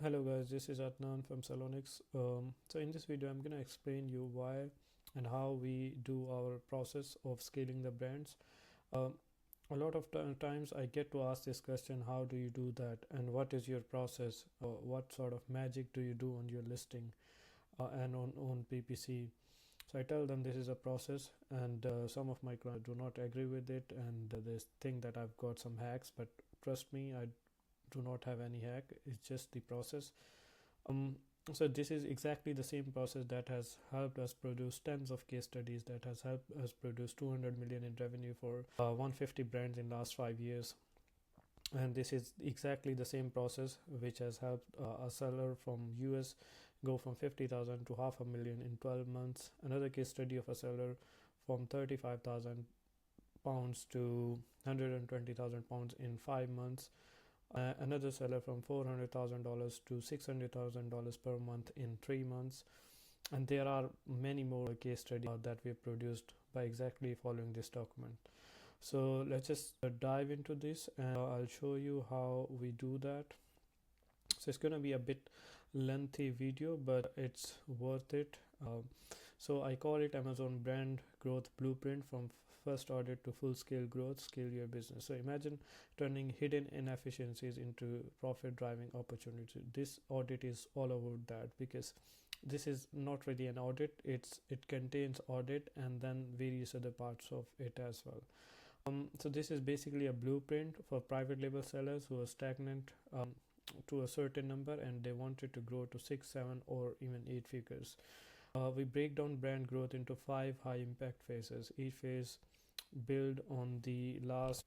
Hello guys, this is Adnan from Sellonics. So in this video, I'm going to explain you why and how we do our process of scaling the brands. A lot of times I get to ask this question, how do you do that? And what is your process? What sort of magic do you do on your listing and on PPC? So I tell them this is a process, and some of my clients do not agree with it, and they think that I've got some hacks, but trust me, I do not have any hack. It's just the process. So this is exactly the same process that has helped us produce tens of case studies, that has helped us produce 200 million in revenue for 150 brands in last 5 years. And this is exactly the same process which has helped a seller from US go from 50,000 to half a million in 12 months. Another case study of a seller from 35,000 pounds to 120,000 pounds in 5 months. Another seller from $400,000 to $600,000 per month in 3 months. And there are many more case studies that we've produced by exactly following this document. So let's just dive into this, and I'll show you how we do that. So it's going to be a bit lengthy video, but it's worth it. So I call it Amazon Brand Growth Blueprint, from first audit to full scale growth, scale your business. So imagine turning hidden inefficiencies into profit driving opportunity. This audit is all about that, because this is not really an audit. It contains audit and then various other parts of it as well. So this is basically a blueprint for private label sellers who are stagnant to a certain number and they wanted to grow to 6, 7 or even 8 figures. We break down brand growth into 5 high impact phases. Each phase builds on the last,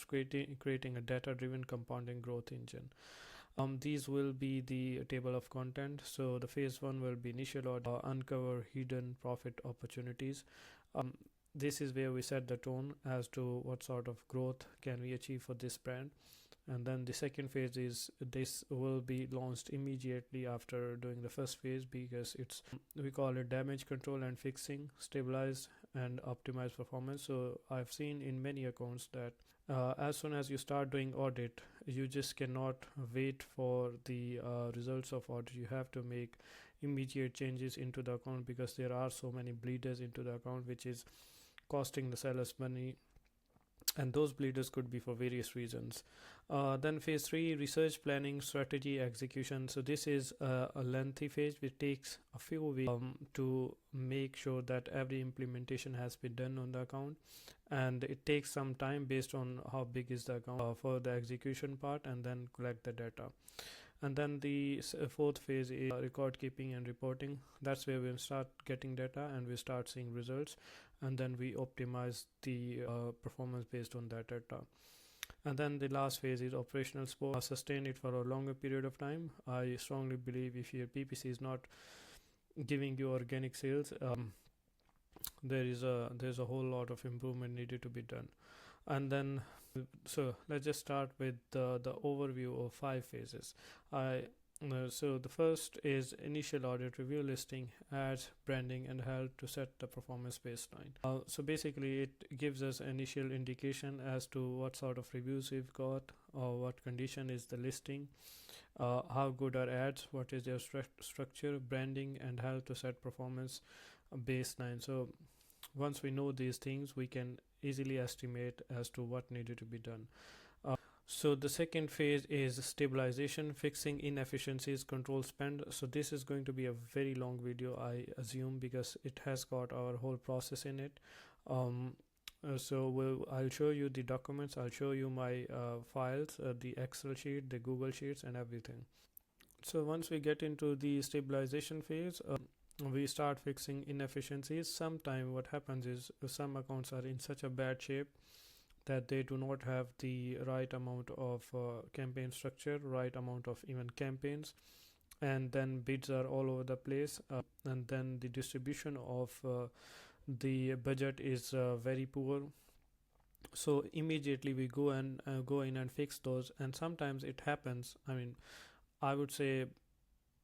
creating a data driven compounding growth engine. These will be the table of content. So the phase 1 will be initial audit, uncover hidden profit opportunities. This is where we set the tone as to what sort of growth can we achieve for this brand. And then the second phase is, this will be launched immediately after doing the first phase, because we call it damage control and fixing, stabilize and optimize performance. So I've seen in many accounts that as soon as you start doing audit, you just cannot wait for the results of audit. You have to make immediate changes into the account, because there are so many bleeders into the account, which is costing the sellers money, and those bleeders could be for various reasons. Then phase 3, research, planning, strategy, execution. So this is a lengthy phase which takes a few weeks to make sure that every implementation has been done on the account, and it takes some time based on how big is the account for the execution part, and then collect the data. And then the fourth phase is record keeping and reporting. That's where we start getting data and we start seeing results, and then we optimize the performance based on that data. And then the last phase is operational support. Sustain it for a longer period of time. I strongly believe if your PPC is not giving you organic sales, there's a whole lot of improvement needed to be done. And then, so let's just start with the overview of 5 phases. So the first is initial audit, review listing, ads, branding, and help to set the performance baseline. So basically it gives us initial indication as to what sort of reviews we've got, or what condition is the listing, how good are ads, what is their structure, branding, and help to set performance baseline. So once we know these things, we can easily estimate as to what needed to be done. So the second phase is stabilization, fixing inefficiencies, control spend. So this is going to be a very long video, I assume, because it has got our whole process in it. So I'll show you the documents, I'll show you my files, the Excel sheet, the Google Sheets, and everything. So once we get into the stabilization phase, we start fixing inefficiencies. Sometimes what happens is some accounts are in such a bad shape that they do not have the right amount of campaign structure, right amount of even campaigns, and then bids are all over the place, and then the distribution of the budget is very poor. So immediately we go in and fix those, and sometimes it happens, I would say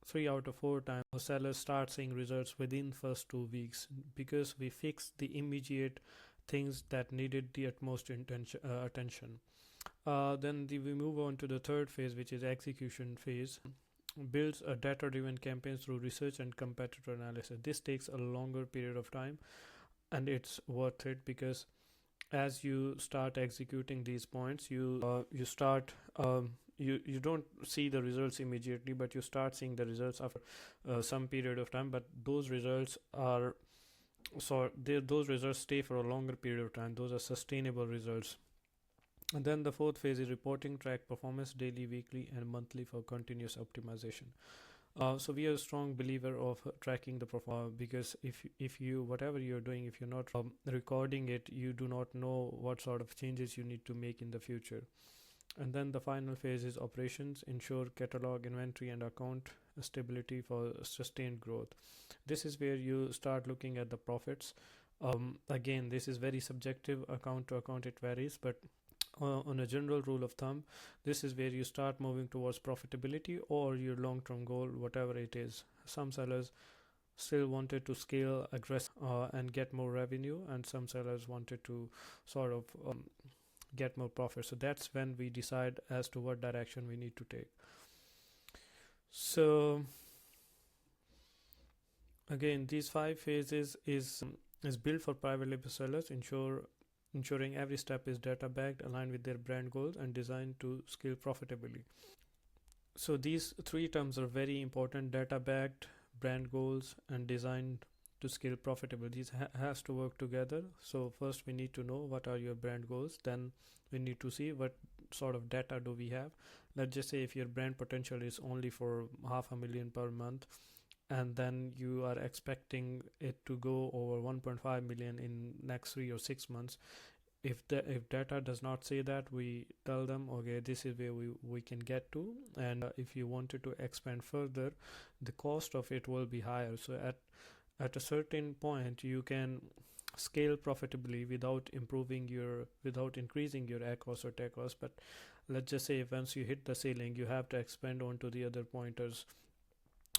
3 out of 4 times sellers start seeing results within first 2 weeks, because we fix the immediate things that needed the utmost attention. We move on to the third phase, which is execution phase. Builds a data-driven campaign through research and competitor analysis. This takes a longer period of time, and it's worth it because as you start executing these points, you start you don't see the results immediately, but you start seeing the results after some period of time. But those results are those results stay for a longer period of time. Those are sustainable results. And then the fourth phase is reporting, track performance daily, weekly, and monthly for continuous optimization. So we are a strong believer of tracking the performance because if you whatever you're doing, if you're not recording it, you do not know what sort of changes you need to make in the future. And then the final phase is operations, ensure catalog, inventory, and account stability for sustained growth. This is where you start looking at the profits. Again, this is very subjective, account to account it varies, but on a general rule of thumb, this is where you start moving towards profitability or your long-term goal, whatever it is. Some sellers still wanted to scale aggressive and get more revenue, and some sellers wanted to sort of get more profit. So that's when we decide as to what direction we need to take. So again, these 5 phases is built for private label sellers, ensuring every step is data backed, aligned with their brand goals, and designed to scale profitably. So these 3 terms are very important: data backed, brand goals, and designed to scale profitably. These has to work together. So first we need to know what are your brand goals, then we need to see what sort of data do we have. Let's just say if your brand potential is only for $500,000 per month, and then you are expecting it to go over 1.5 million in next 3 or 6 months. If data does not say that, we tell them, okay, this is where we can get to, and if you wanted to expand further, the cost of it will be higher. So at a certain point, you can scale profitably without increasing your ACoS or TACoS. But let's just say once you hit the ceiling, you have to expand onto the other pointers,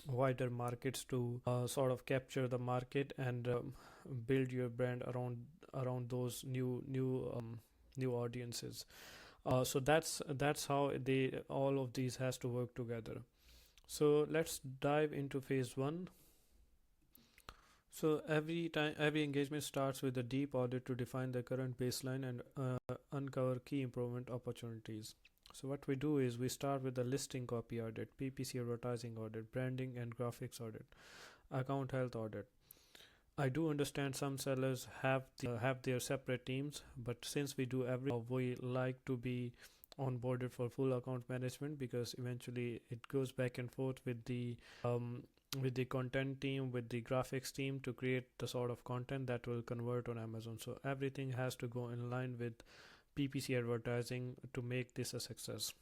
wider markets to sort of capture the market and build your brand around those new audiences. So that's how all of these has to work together. So let's dive into phase 1. So every engagement starts with a deep audit to define the current baseline and uncover key improvement opportunities. So what we do is we start with the listing copy audit, PPC advertising audit, branding and graphics audit, account health audit. I do understand some sellers have their separate teams, but since we do we like to be onboarded for full account management, because eventually it goes back and forth with the content team, with the graphics team, to create the sort of content that will convert on Amazon. So everything has to go in line with PPC advertising to make this a success.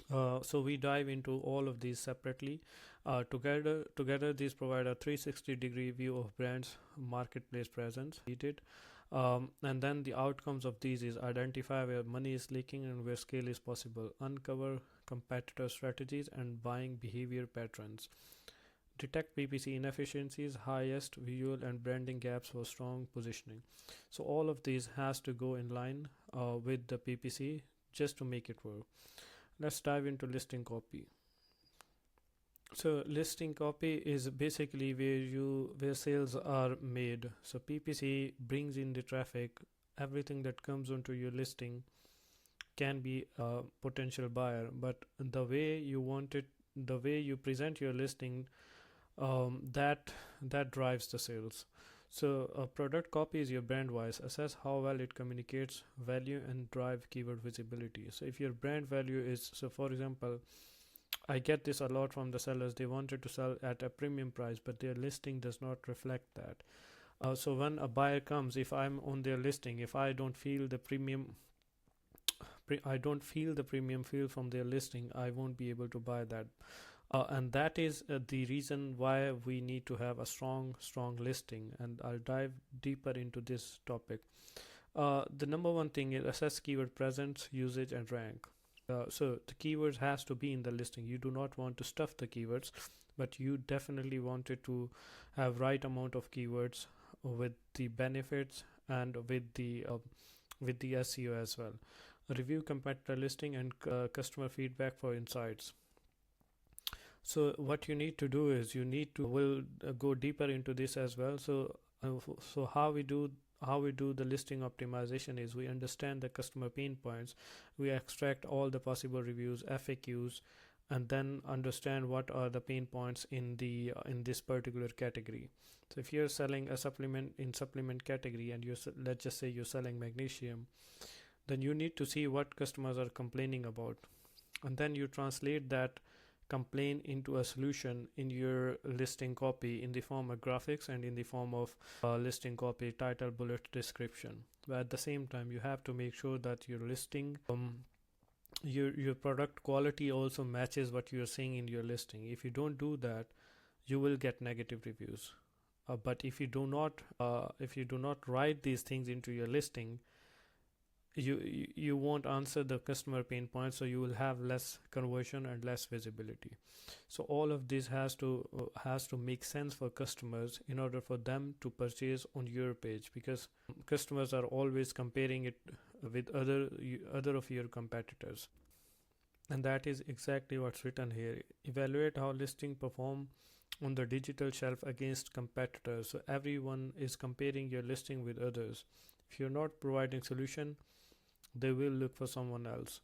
So we dive into all of these separately. Together these provide a 360-degree view of brands' marketplace presence. And then the outcomes of these is identify where money is leaking and where scale is possible, uncover competitor strategies and buying behavior patterns, detect PPC inefficiencies, highest visual and branding gaps for strong positioning. So all of these has to go in line with the PPC just to make it work. Let's dive into listing copy. So listing copy is basically where sales are made. So PPC brings in the traffic. Everything that comes onto your listing can be a potential buyer, but the way you present your listing, that drives the sales. So a product copy is your brand voice. Assess how well it communicates value and drive keyword visibility. So if your brand value is, so for example, I get this a lot from the sellers. They wanted to sell at a premium price, but their listing does not reflect that. So when a buyer comes, if I'm on their listing, if I don't feel the premium feel from their listing, I won't be able to buy that. And that is the reason why we need to have a strong listing, and I'll dive deeper into this topic. The number one thing is assess keyword presence, usage, and rank. So the keywords has to be in the listing. You do not want to stuff the keywords, but you definitely wanted to have right amount of keywords with the benefits and with the SEO as well. review competitor listing and customer feedback for insights. So what you need to do is you need to will go deeper into this as well. So how we do the listing optimization is we understand the customer pain points, we extract all the possible reviews, FAQs, and then understand what are the pain points in the in this particular category. So if you're selling a supplement category and let's just say you're selling magnesium, then you need to see what customers are complaining about, and then you translate that complaint into a solution in your listing copy in the form of graphics and in the form of listing copy, title, bullet, description. But at the same time, you have to make sure that your listing your product quality also matches what you're saying in your listing. If you don't do that, you will get negative reviews. But if you do not write these things into your listing, you won't answer the customer pain points, so you will have less conversion and less visibility. So all of this has to make sense for customers in order for them to purchase on your page, because customers are always comparing it with other of your competitors, and that is exactly what's written here. Evaluate how listing perform on the digital shelf against competitors. So everyone is comparing your listing with others. If you're not providing solution, they will look for someone else.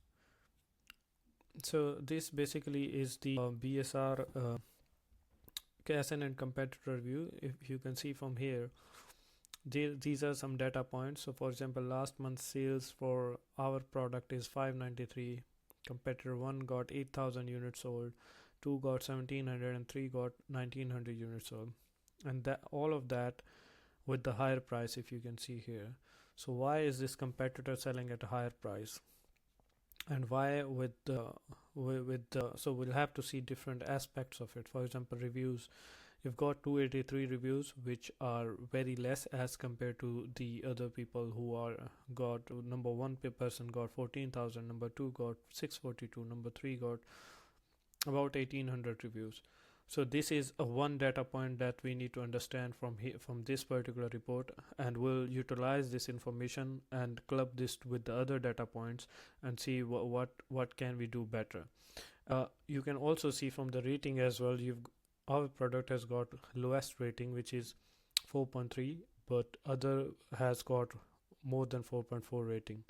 So this basically is the BSR KSN and competitor view. If you can see from here, these are some data points. So for example, last month's sales for our product is 593. Competitor 1 got 8,000 units sold, 2 got 1,700, and 3 got 1,900 units sold, and that all of that with the higher price, if you can see here. So why is this competitor selling at a higher price, and why so we'll have to see different aspects of it. For example, reviews. You've got 283 reviews, which are very less as compared to the other people who got number one person got 14,000, number 2 got 642, number 3 got about 1,800 reviews. So this is a one data point that we need to understand from this particular report, and we'll utilize this information and club this with the other data points and see what can we do better. You can also see from the rating as well. Our product has got lowest rating, which is 4.3, but other has got more than 4.4 rating.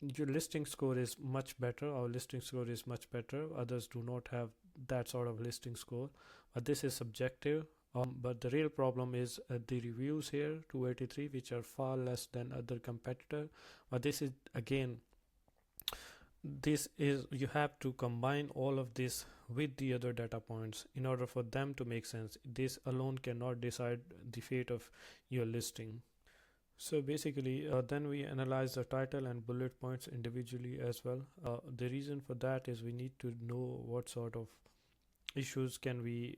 Your listing score is much better. Our listing score is much better. Others do not have that sort of listing score, but this is subjective. But the real problem is the reviews here, 283, which are far less than other competitor. But this is again, you have to combine all of this with the other data points in order for them to make sense. This alone cannot decide the fate of your listing. So basically, then we analyze the title and bullet points individually as well. The reason for that is we need to know what sort of issues can we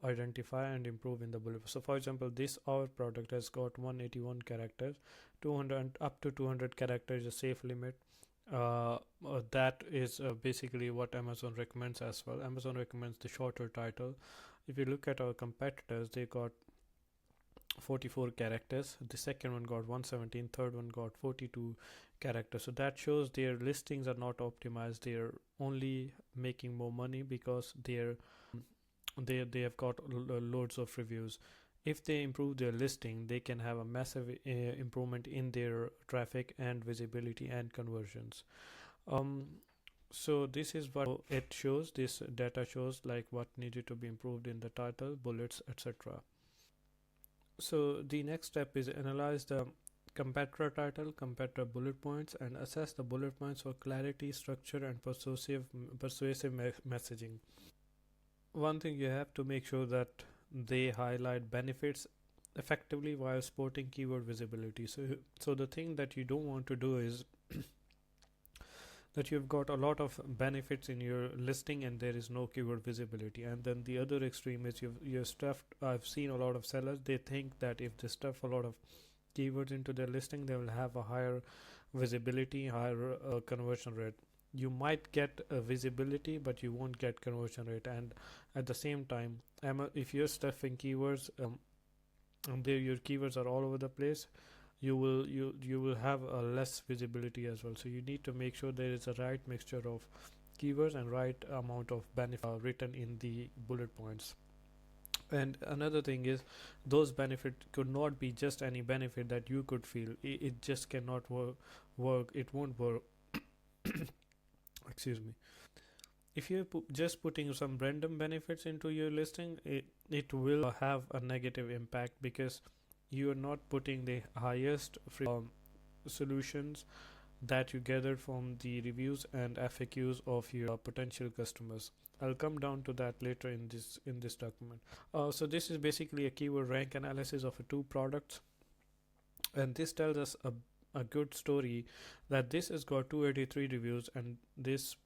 identify and improve in the bullet. So for example, our product has got 181 characters, 200 up to 200 characters is a safe limit. That is basically what Amazon recommends as well. Amazon recommends the shorter title. If you look at our competitors, they got 44 characters. The second one got 117, third one got 42 characters. So that shows their listings are not optimized. They're only making more money because they have got loads of reviews. If they improve their listing, they can have a massive improvement in their traffic and visibility and conversions. So this is what it shows. This data shows like what needed to be improved in the title, bullets, etc. So the next step is analyze the competitor title, competitor bullet points, and assess the bullet points for clarity, structure, and persuasive messaging. One thing, you have to make sure that they highlight benefits effectively while supporting keyword visibility. So the thing that you don't want to do is that you've got a lot of benefits in your listing and there is no keyword visibility. And then the other extreme is you've stuffed. I've seen a lot of sellers, they think that if they stuff a lot of keywords into their listing, they will have a higher visibility, higher conversion rate. You might get visibility, but you won't get conversion rate. And at the same time, if you're stuffing keywords and your keywords are all over the place, you will have a less visibility as well. So you need to make sure there is a right mixture of keywords and right amount of benefit written in the bullet points. And another thing is, those benefit could not be just any benefit that you could feel. It just cannot work. It won't work. Excuse me. If you're just putting some random benefits into your listing, it will have a negative impact, because you are not putting the highest free solutions that you gathered from the reviews and FAQs of your potential customers. I'll come down to that later in this document. So this is basically a keyword rank analysis of two products, and this tells us a good story that this has got 283 reviews, and this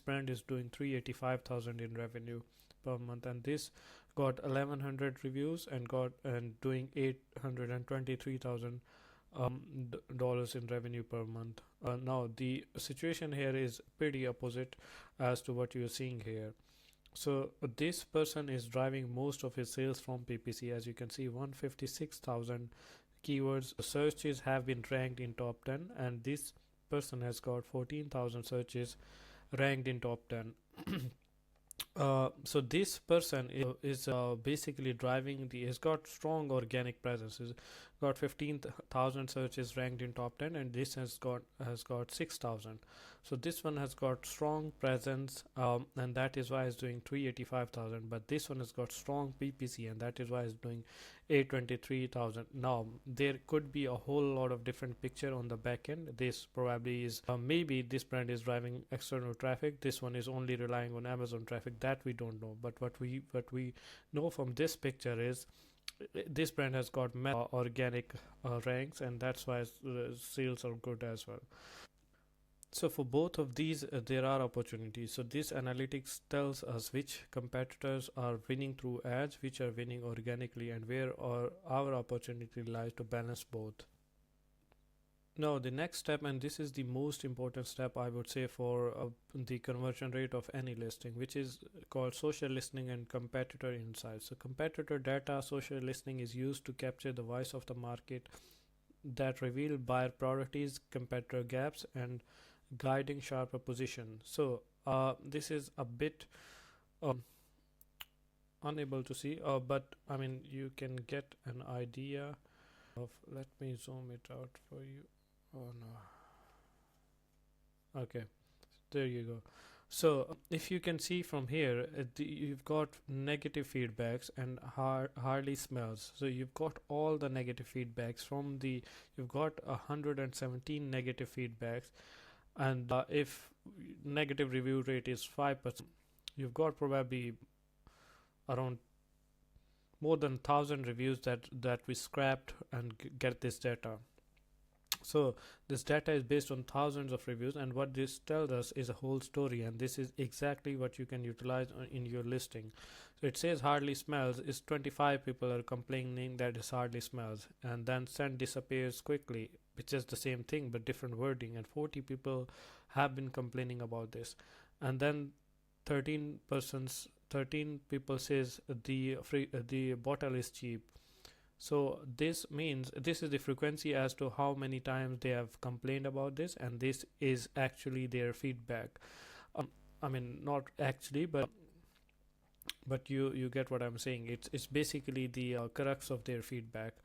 brand is doing 385,000 in revenue per month, and this got 1100 reviews and doing 823,000 dollars in revenue per month. Now the situation here is pretty opposite as to what you're seeing here. So this person is driving most of his sales from PPC. As you can see, 156,000 keywords searches have been ranked in top 10, and this person has got 14,000 searches ranked in top 10. So this person is basically driving has got strong organic presence. He's got 15,000 searches ranked in top 10, and this has got 6,000. So this one has got strong presence, and that is why it's doing 385,000. But this one has got strong PPC, and that is why it's doing 823,000. Now there could be a whole lot of different picture on the back end. This probably is maybe this brand is driving external traffic. This one is only relying on Amazon traffic. That we don't know. But what we know from this picture is this brand has got organic ranks, and that's why sales are good as well. So for both of these, there are opportunities. So this analytics tells us which competitors are winning through ads, which are winning organically, and where our opportunity lies to balance both. Now the next step, and this is the most important step I would say for the conversion rate of any listing, which is called social listening and competitor insights. So competitor data, social listening is used to capture the voice of the market that reveal buyer priorities, competitor gaps, and guiding sharper position. So this is a bit unable to see, but I mean you can get an idea of. Let me zoom it out for you. Oh no. Okay, there you go. So if you can see from here, you've got negative feedbacks and hardly smells. So you've got all the negative feedbacks from you've got 117 negative feedbacks, and if negative review rate is 5%, you've got probably around more than 1,000 reviews that we scrapped and get this data. So this data is based on thousands of reviews, and what this tells us is a whole story, and this is exactly what you can utilize in your listing. So it says hardly smells is 25 people are complaining that it hardly smells, and then scent disappears quickly, which is the same thing but different wording, and 40 people have been complaining about this. And then 13 people says the bottle is cheap. So this means this is the frequency as to how many times they have complained about this, and this is actually their feedback. I mean, not actually, but you get what I'm saying. It's basically the crux of their feedback.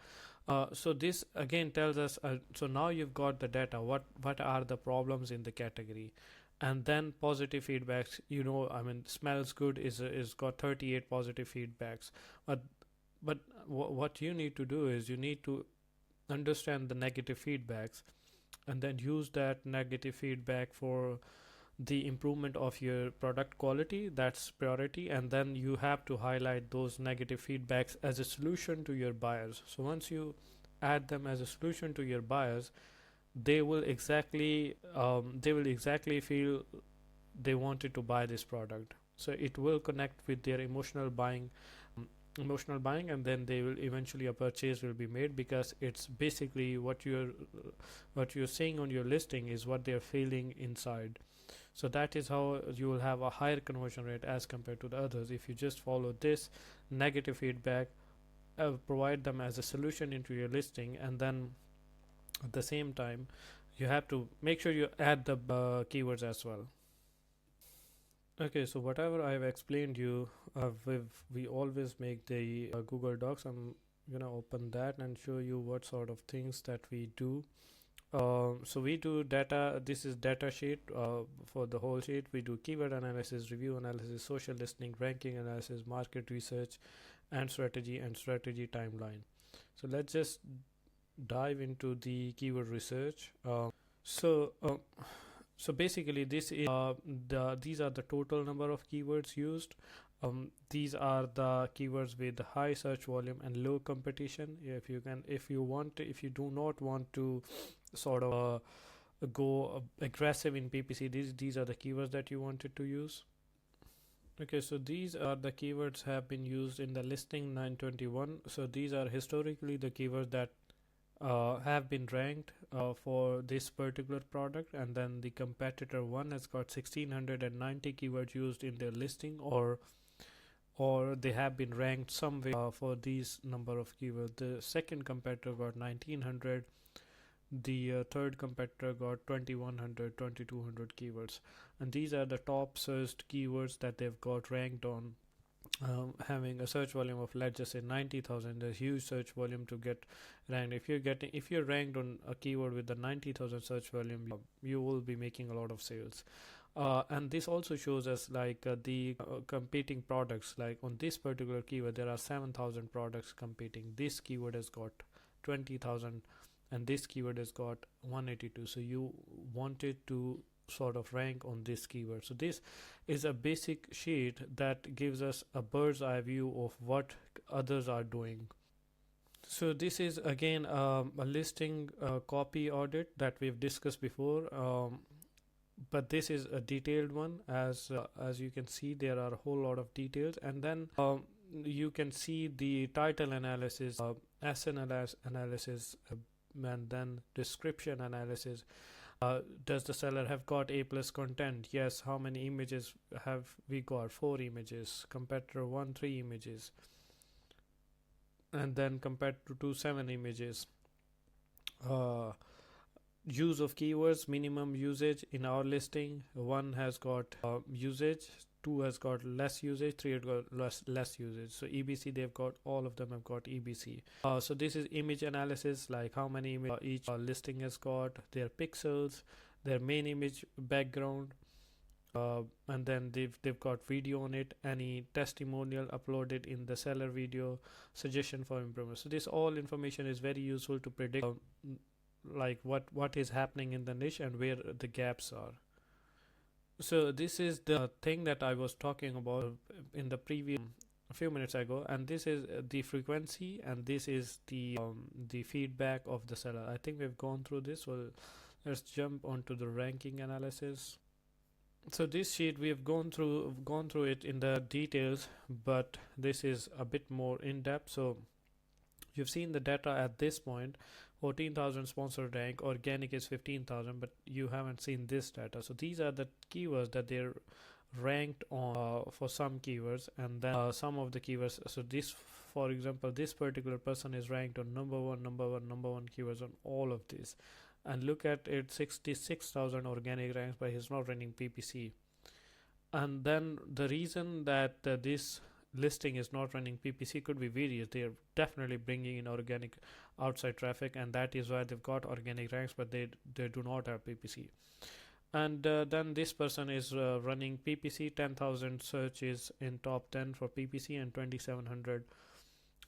So this again tells us. So now you've got the data. What are the problems in the category? And then positive feedbacks. I mean, smells good is got 38 positive feedbacks, but what you need to do is you need to understand the negative feedbacks, and then use that negative feedback for the improvement of your product quality. That's priority. And then you have to highlight those negative feedbacks as a solution to your buyers. So once you add them as a solution to your buyers, they will exactly feel they wanted to buy this product. So it will connect with their emotional buying, and then they will eventually a purchase will be made, because it's basically what you're saying on your listing is what they're feeling inside. So that is how you will have a higher conversion rate as compared to the others. If you just follow this negative feedback, provide them as a solution into your listing, and then At the same time, you have to make sure you add the keywords as well. Okay, so whatever I've explained you, we always make the Google Docs. I'm gonna open that and show you what sort of things that we do. So we do data. This is data sheet for the whole sheet. We do keyword analysis, review analysis, social listening, ranking analysis, market research, and strategy timeline. So let's just dive into the keyword research. So so basically this is these are the total number of keywords used. These are the keywords with high search volume and low competition. If you do not want to sort of go aggressive in PPC, these are the keywords that you wanted to use. Okay, so these are the keywords have been used in the listing 921. So these are historically the keywords that have been ranked for this particular product, and then the competitor one has got 1690 keywords used in their listing, or they have been ranked somewhere for these number of keywords. The second competitor got 1900, the third competitor got 2100, 2200 keywords, and these are the top searched keywords that they've got ranked on. Having a search volume of, let's just say, 90,000, there's huge search volume to get ranked. If you're ranked on a keyword with the 90,000 search volume, you will be making a lot of sales. And this also shows us like the competing products. Like on this particular keyword, there are 7,000 products competing. This keyword has got 20,000, and this keyword has got 182. So you wanted to sort of rank on this keyword. So this is a basic sheet that gives us a bird's eye view of what others are doing. So this is again a listing copy audit that we've discussed before, but this is a detailed one. As you can see, there are a whole lot of details, and then you can see the title analysis, SNLS analysis, and then description analysis. Does the seller have got A plus content? Yes. How many images have we got? 4 images. Competitor 1, 3 images. And then compared to 2, 7 images. Use of keywords, minimum usage in our listing. 1 has got usage, 2 has got less usage, 3 has got less usage. So EBC, they've got, all of them have got EBC. So this is image analysis, like how many images each listing has got, their pixels, their main image background, and then they've got video on it, any testimonial uploaded in the seller video, suggestion for improvement. So this all information is very useful to predict like what is happening in the niche and where the gaps are. So this is the thing that I was talking about in the previous a few minutes ago, and this is the frequency, and this is the feedback of the seller. I think we've gone through this, so let's jump onto the ranking analysis. So this sheet we have gone through it in the details, but this is a bit more in depth. So you've seen the data at this point. 14,000 sponsored rank, organic is 15,000, but you haven't seen this data. So these are the keywords that they're ranked on for some keywords, and then some of the keywords. So this, for example, this particular person is ranked on number one keywords on all of these. And look at it, 66,000 organic ranks, but he's not running PPC. And then the reason that this listing is not running PPC could be various. They're definitely bringing in organic outside traffic, and that is why they've got organic ranks, but they do not have PPC. And then this person is running PPC, 10,000 searches in top 10 for PPC and 2,700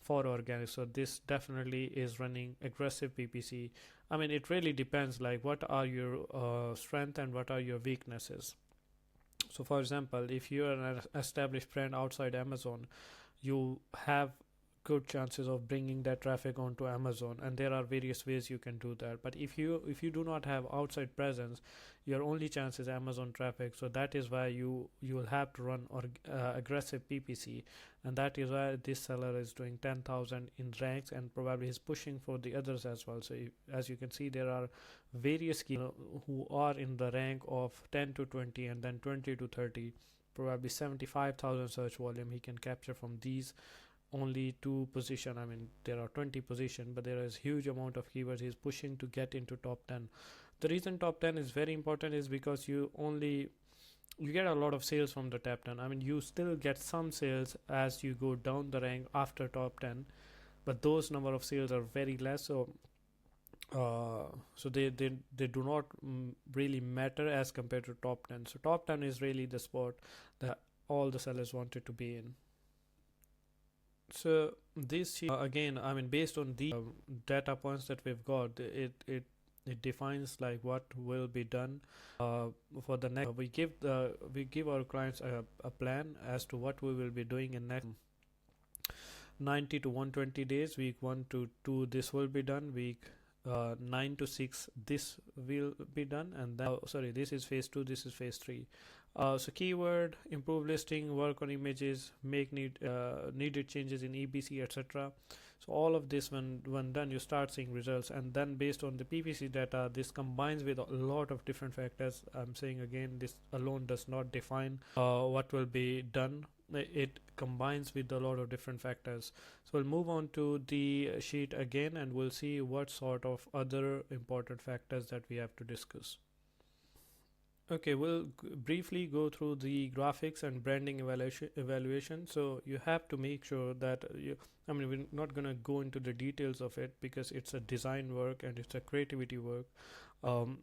for organic. So this definitely is running aggressive PPC. I mean, it really depends, like what are your strength and what are your weaknesses. So for example, if you're an established brand outside Amazon, you have good chances of bringing that traffic onto Amazon, and there are various ways you can do that. But if you do not have outside presence, your only chance is Amazon traffic. So that is why you will have to run aggressive PPC, and that is why this seller is doing 10,000 in ranks, and probably is pushing for the others as well. So as you can see, there are various who are in the rank of 10 to 20 and then 20 to 30, probably 75,000 search volume he can capture from these only 2 position. I mean, there are 20 position, but there is huge amount of keywords he's pushing to get into top 10. The reason top 10 is very important is because you get a lot of sales from the top 10. I mean, you still get some sales as you go down the rank after top 10, but those number of sales are very less. So they do not really matter as compared to top 10. So top 10 is really the spot that all the sellers wanted to be in. So this again, I mean, based on the data points that we've got, it defines like what will be done for the next. We give our clients a plan as to what we will be doing in next 90 to 120 days. Week 1 to 2 this will be done. Week 9 to 6 this will be done, and then sorry, this is phase 2, this is phase 3. So keyword, improve listing, work on images, make needed changes in EBC, etc. So all of this, when done, you start seeing results. And then based on the PPC data, this combines with a lot of different factors. I'm saying again, this alone does not define what will be done. It combines with a lot of different factors. So we'll move on to the sheet again, and we'll see what sort of other important factors that we have to discuss. Okay, we'll briefly go through the graphics and branding evaluation. So you have to make sure that I mean, we're not going to go into the details of it because it's a design work and it's a creativity work.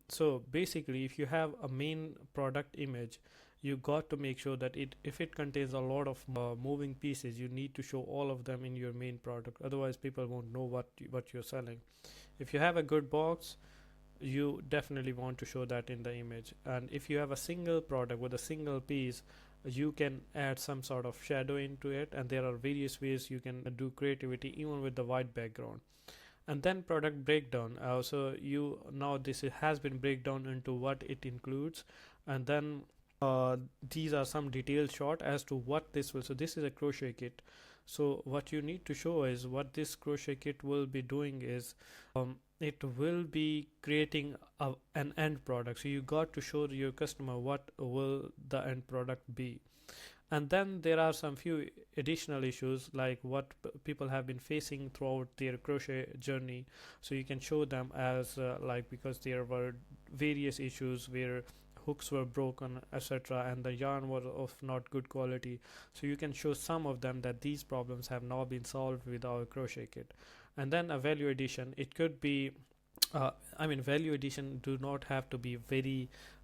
So basically, if you have a main product image, you got to make sure that if it contains a lot of moving pieces, you need to show all of them in your main product. Otherwise, people won't know what you're selling. If you have a good box, you definitely want to show that in the image. And if you have a single product with a single piece, you can add some sort of shadow into it, and there are various ways you can do creativity even with the white background. And then product breakdown. So this has been breakdown into what it includes, and then these are some detailed shot as to what this will. So this is a crochet kit. So what you need to show is what this crochet kit will be doing is it will be creating an end product. So you got to show your customer what will the end product be. And then there are some few additional issues like what people have been facing throughout their crochet journey. So you can show them as because there were various issues where hooks were broken, etc., and the yarn was of not good quality. So you can show some of them that these problems have now been solved with our crochet kit. And then a value addition. It could be value addition do not have to be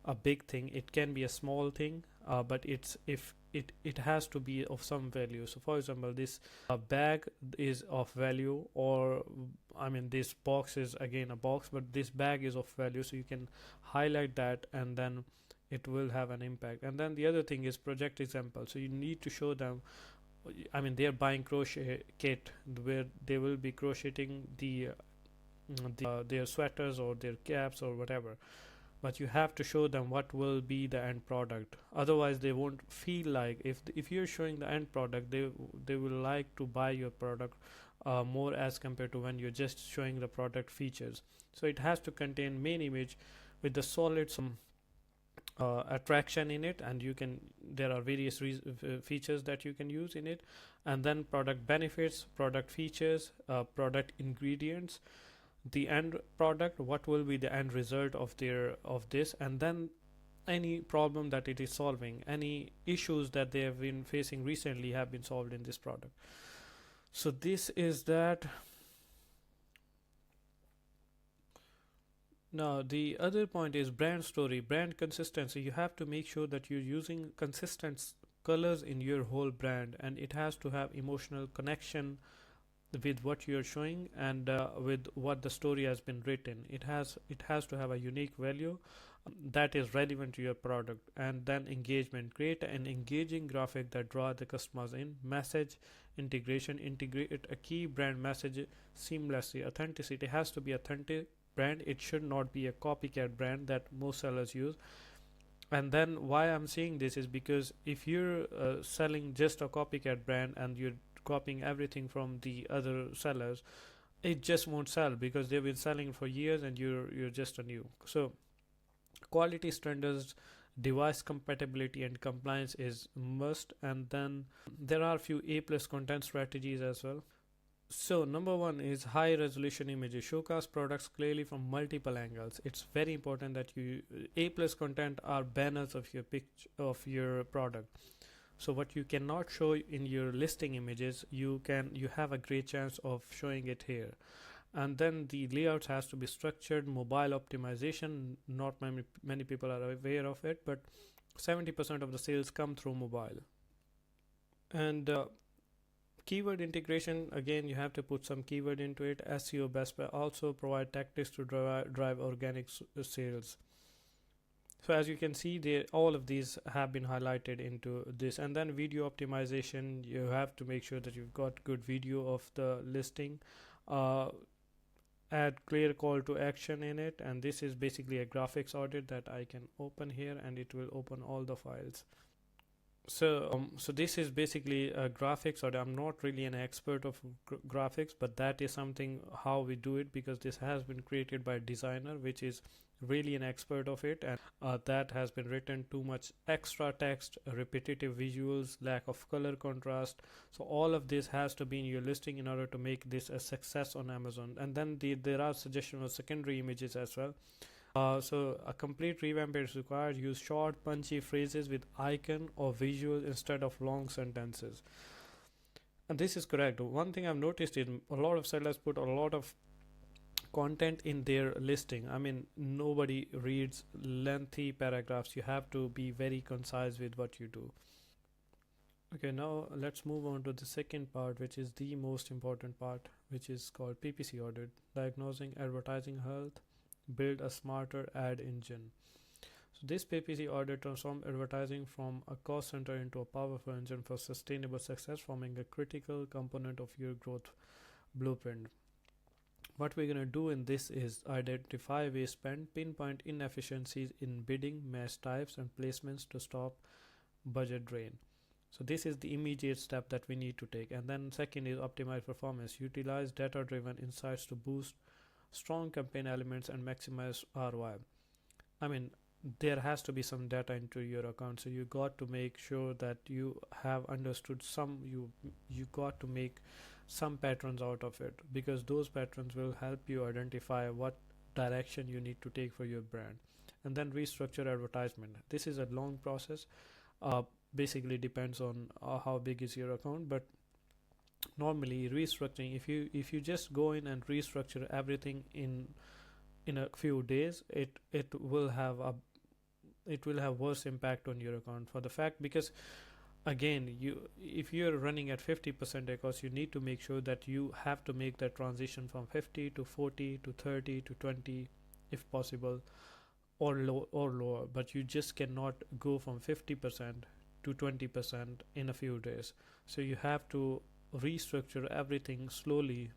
a big thing. It can be a small thing, but it has to be of some value. So for example, this bag is of value, or this box is again a box, but this bag is of value. So you can highlight that, and then it will have an impact. And then the other thing is project example. So you need to show them, they're buying crochet kit where they will be crocheting their sweaters or their caps or whatever, but you have to show them what will be the end product. Otherwise they won't feel like, if you're showing the end product, they will like to buy your product more as compared to when you're just showing the product features. So it has to contain main image with the solid attraction in it, and there are various features that you can use in it. And then product benefits, product features, product ingredients, the end product, what will be the end result of this, and then any problem that it is solving, any issues that they have been facing recently have been solved in this product. So this is that. Now the other point is brand story, brand consistency. You have to make sure that you're using consistent colors in your whole brand, and it has to have emotional connection with what you're showing and with what the story has been written. It has to have a unique value that is relevant to your product. And then engagement, create an engaging graphic that draw the customers in. Message integration, integrate a key brand message seamlessly. Authenticity, has to be authentic brand. It should not be a copycat brand that most sellers use. And then why I'm saying this is because if you're selling just a copycat brand and you're copying everything from the other sellers, it just won't sell because they've been selling for years and you're just a new. So quality standards device compatibility and compliance is must, and then there are a few A plus content strategies as well. So number one is high resolution images, showcase products clearly from multiple angles. It's very important that you A plus content are banners of your picture of your product. So what you cannot show in your listing images, you have a great chance of showing it here. And then the layouts has to be structured, mobile optimization. Not many people are aware of it, but 70% of the sales come through mobile. And keyword integration, again you have to put some keyword into it. SEO best also provide tactics to drive organic sales. So as you can see, all of these have been highlighted into this. And then video optimization, you have to make sure that you've got good video of the listing. Add clear call to action in it, and this is basically a graphics audit that I can open here, and it will open all the files. So this is basically a graphics audit. I'm not really an expert of graphics, but that is something how we do it, because this has been created by a designer which is really an expert of it, and that has been written too much extra text, repetitive visuals, lack of color contrast. So all of this has to be in your listing in order to make this a success on Amazon. And then there are suggestions of secondary images as well. So a complete revamp is required. Use short punchy phrases with icon or visual instead of long sentences. And this is correct. One thing I've noticed is a lot of sellers put a lot of content in their listing. I mean, nobody reads lengthy paragraphs. You have to be very concise with what you do. Okay, now let's move on to the second part, which is the most important part, which is called PPC audit, diagnosing advertising health, build a smarter ad engine. So this PPC audit transforms advertising from a cost center into a powerful engine for sustainable success, forming a critical component of your growth blueprint. What we're going to do in this is identify waste spend, pinpoint inefficiencies in bidding, match types, and placements to stop budget drain. So this is the immediate step that we need to take. And then second is optimize performance. Utilize data-driven insights to boost strong campaign elements and maximize ROI. I mean, there has to be some data into your account, so you got to make sure that you have understood you got to make some patterns out of it, because those patterns will help you identify what direction you need to take for your brand. And then restructure advertisement. This is a long process, basically depends on how big is your account, but normally restructuring, if you just go in and restructure everything in a few days, it will have worse impact on your account, for the fact, because again, if you're running at 50% ACoS, you need to make sure that you have to make that transition from 50 to 40 to 30 to 20 if possible, or lower, but you just cannot go from 50% to 20% in a few days. So you have to restructure everything slowly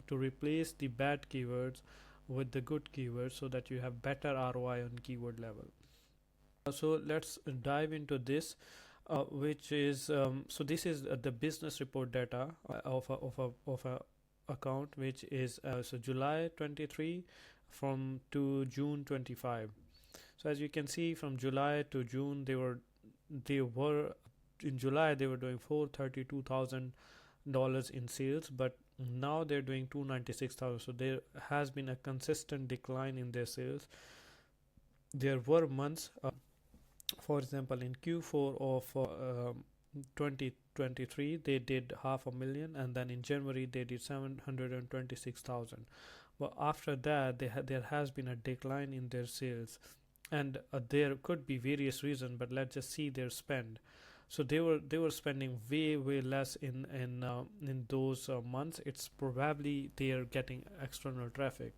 to replace the bad keywords with the good keywords, so that you have better ROI on keyword level. So let's dive into this, which is so this is the business report data of a account, which is so July 23 to June 25. So as you can see, from July to June, they were in July they were doing $432,000 in sales, but now they're doing $296,000. So there has been a consistent decline in their sales. There were months, for example, in Q4 of 2023 they did $500,000, and then in January they did $726,000. But after that there has been a decline in their sales, and there could be various reasons, but let's just see their spend. So they were spending way less in those months. It's probably they are getting external traffic,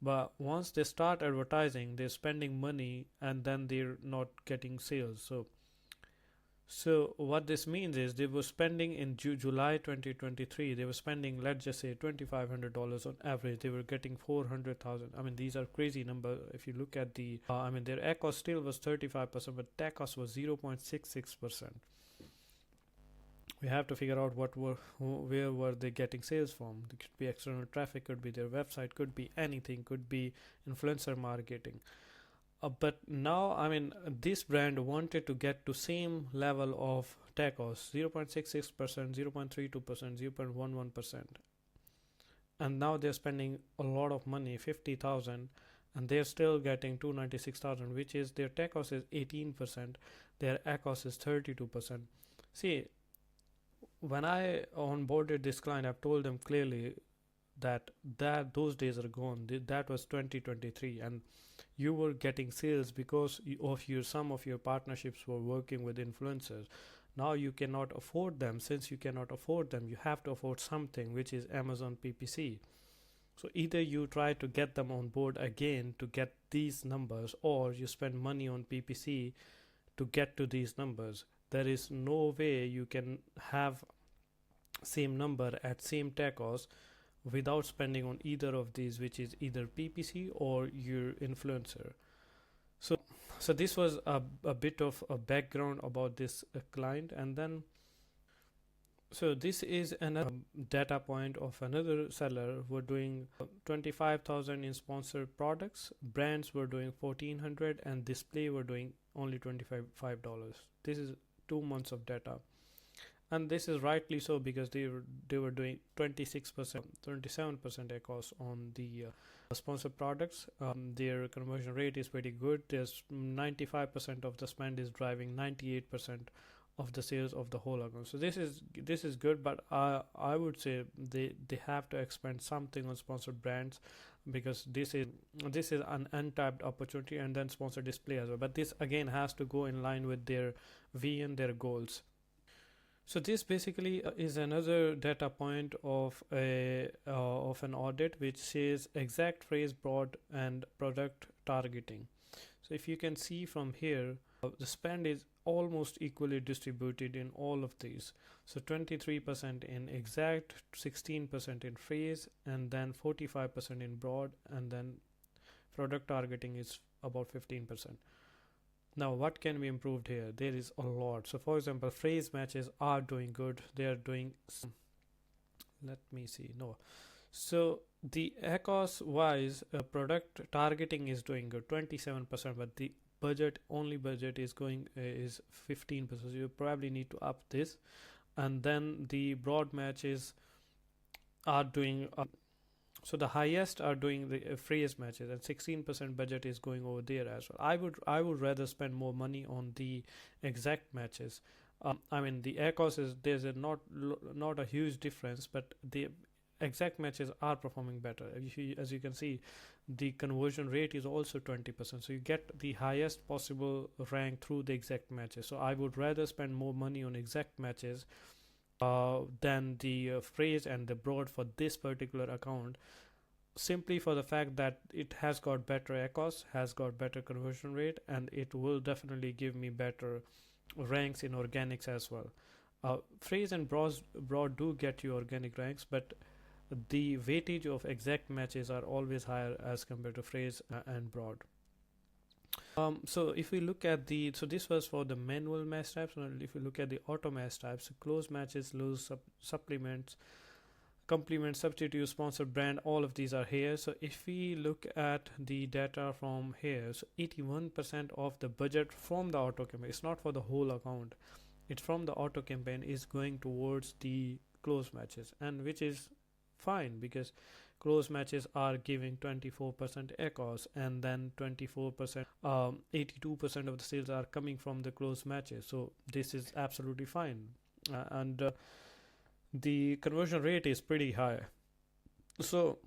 but once they start advertising, they're spending money and then they're not getting sales. So what this means is they were spending in July 2023, they were spending, let's just say, $2,500 on average. They were getting 400,000. I mean, these are crazy numbers. If you look at the I mean, their ACoS still was 35%, but TACoS was 0.66%. We have to figure out where were they getting sales from. It could be external traffic, could be their website, could be anything, could be influencer marketing. But now, I mean, this brand wanted to get to same level of TACoS, 0.66%, 0.32%, 0.11%. And now they're spending a lot of money, 50,000, and they're still getting 296,000, which is their TACoS is 18%, their ACoS is 32%. See, when I onboarded this client, I've told them clearly that those days are gone. That was 2023, and you were getting sales because of your some of your partnerships were working with influencers. Now you cannot afford them. Since you cannot afford them, you have to afford something, which is Amazon PPC. So either you try to get them on board again to get these numbers, or you spend money on PPC to get to these numbers. There is no way you can have same number at same TACoS without spending on either of these, which is either PPC or your influencer. So this was a bit of a background about this client. And then so this is another data point of another seller who were doing 25,000 in sponsored products. Brands were doing 1,400 and display were doing only $25. This is 2 months of data. And this is rightly so, because they were doing 26%, 27% ACoS on the sponsored products. Their conversion rate is pretty good. There's 95% of the spend is driving 98% of the sales of the whole account. So this is good, but I would say they have to expand something on sponsored brands, because this is an untapped opportunity, and then sponsored display as well. But this again has to go in line with their vision, their goals. So this basically is another data point of an audit, which says exact phrase, broad, and product targeting. So if you can see from here, the spend is almost equally distributed in all of these. So 23% in exact, 16% in phrase, and then 45% in broad, and then product targeting is about 15%. Now, what can be improved here? There is a lot. So, for example, phrase matches are doing good. They are doing. Let me see. No. So, the ACoS wise, product targeting is doing good, 27%, but the budget is going is 15%. So, you probably need to up this. And then the broad matches are doing. So the highest are doing the phrase matches, and 16% budget is going over there as well. I would rather spend more money on the exact matches. I mean, the ACoS is there's not a huge difference, but the exact matches are performing better. As you can see, the conversion rate is also 20%. So you get the highest possible rank through the exact matches. So I would rather spend more money on exact matches than the phrase and the broad for this particular account, simply for the fact that it has got better ACoS, has got better conversion rate, and it will definitely give me better ranks in organics as well. Phrase and broad do get you organic ranks, but the weightage of exact matches are always higher as compared to phrase and broad. So if we look at so this was for the manual match types. And if you look at the auto match types, close matches, loose supplements, complement, substitute, sponsored brand, all of these are here. So if we look at the data from here, so 81% of the budget from the auto campaign, it's not for the whole account, it's from the auto campaign, is going towards the close matches, and which is fine, because close matches are giving 24% ACoS, and then 24%, 82% of the sales are coming from the close matches. So this is absolutely fine, and the conversion rate is pretty high. So,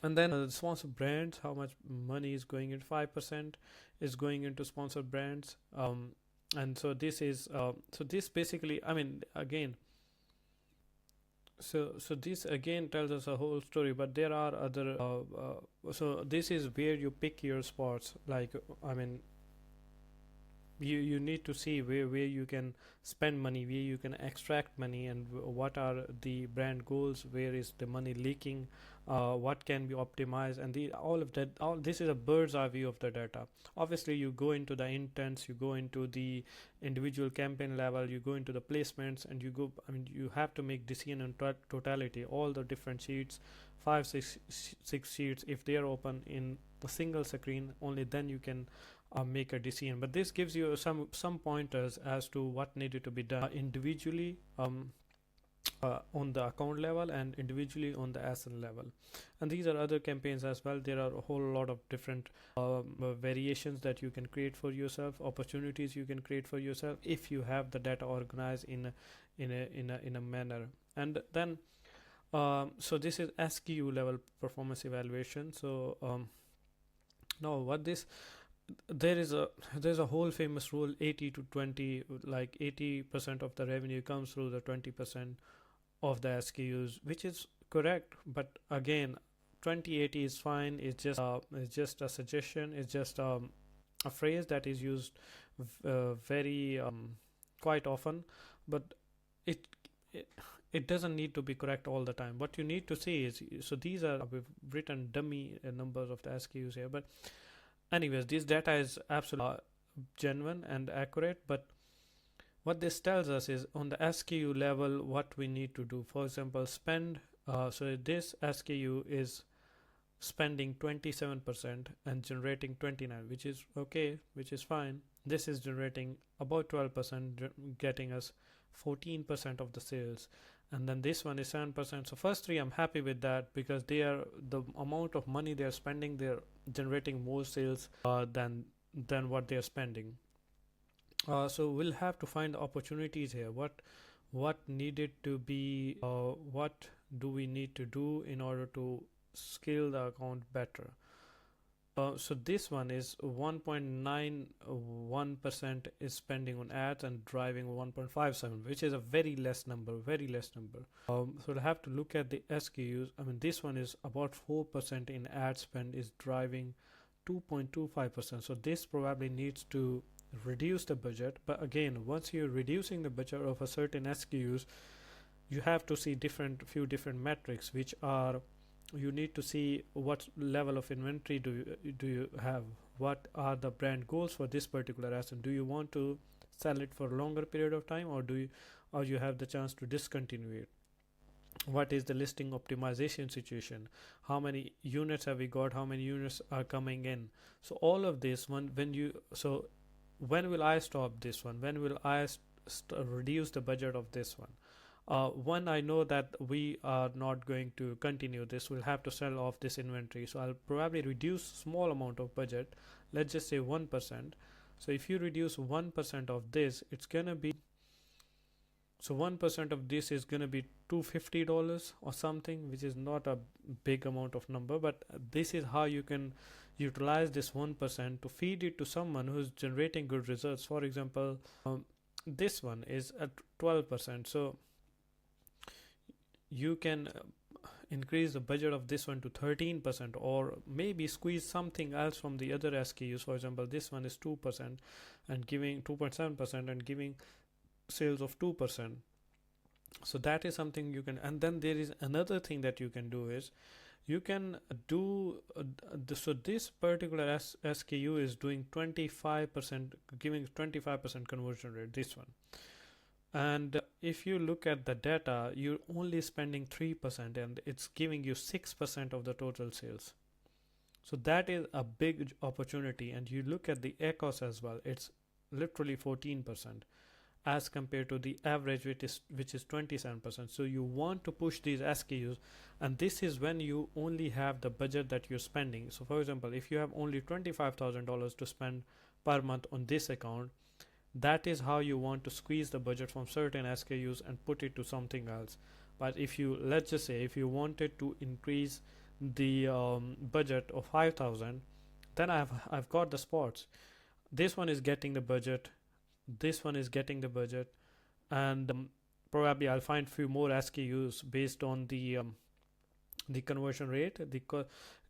and then the sponsored brands, how much money is going into? 5% is going into sponsored brands, and so this is so this basically, I mean, again, so this again tells us a whole story, but there are other so this is where you pick your spots. Like, I mean, you need to see where you can spend money, where you can extract money, and what are the brand goals, where is the money leaking, what can be optimized, and all of that. All this is a bird's eye view of the data. Obviously, you go into the intents, you go into the individual campaign level, you go into the placements, and you go, I mean, you have to make decision on totality, all the different sheets five six sheets, if they are open in a single screen, only then you can make a decision. But this gives you some pointers as to what needed to be done individually, on the account level and individually on the asset level. And these are other campaigns as well. There are a whole lot of different variations that you can create for yourself, opportunities you can create for yourself if you have the data organized in a manner. And then so this is SKU level performance evaluation. So now what this there's a whole famous rule, 80 to 20, like 80% of the revenue comes through the 20% of the SKUs, which is correct. But again, 20/80 is fine. It's just a suggestion. It's just a phrase that is used very quite often, but it, it it doesn't need to be correct all the time. What you need to see is, so these are, we've written dummy numbers of the SKUs here, but anyways, this data is absolutely genuine and accurate. But what this tells us is on the SKU level what we need to do. For example, spend, so this SKU is spending 27% and generating 29, which is okay, which is fine. This is generating about 12%, getting us 14% of the sales, and then this one is 7%. So first three I'm happy with that, because they are, the amount of money they're spending, they're generating more sales than what they're spending. So we'll have to find opportunities here. What needed to be, what do we need to do in order to scale the account better? So this one is 1.91% is spending on ads and driving 1.57, which is a very less number. So we'll have to look at the SKUs. I mean, this one is about 4% in ad spend, is driving 2.25%. So this probably needs to reduce the budget. But again, once you're reducing the budget of a certain SKUs, you have to see few different metrics, which are, you need to see what level of inventory do you have, what are the brand goals for this particular asset. Do you want to sell it for a longer period of time, or you have the chance to discontinue it? What is the listing optimization situation? How many units have we got? How many units are coming in? So all of this, when will I stop this one? When will I reduce the budget of this one? When I know that we are not going to continue this, we'll have to sell off this inventory. So I'll probably reduce small amount of budget. Let's just say 1%. So if you reduce 1% of this, it's gonna be, so 1% of this is gonna be $250 or something, which is not a big amount of number. But this is how you can utilize this 1% to feed it to someone who's generating good results. For example, this one is at 12%. So you can increase the budget of this one to 13%, or maybe squeeze something else from the other SKUs. For example, this one is 2% and giving 2.7% and giving sales of 2%. So that is something you can. And then there is another thing that you can do is, you can do so this particular SKU is doing 25%, giving 25% conversion rate, this one. And if you look at the data, you're only spending 3% and it's giving you 6% of the total sales. So that is a big opportunity. And you look at the ACoS as well, it's literally 14% as compared to the average, which is 27%. So you want to push these SKUs, and this is when you only have the budget that you're spending. So for example, if you have only $25,000 to spend per month on this account, that is how you want to squeeze the budget from certain SKUs and put it to something else. But if you, let's just say, if you wanted to increase the budget of 5,000, then I've got the spots. This one is getting the budget, this one is getting the budget, and probably I'll find few more SKUs based on the conversion rate, the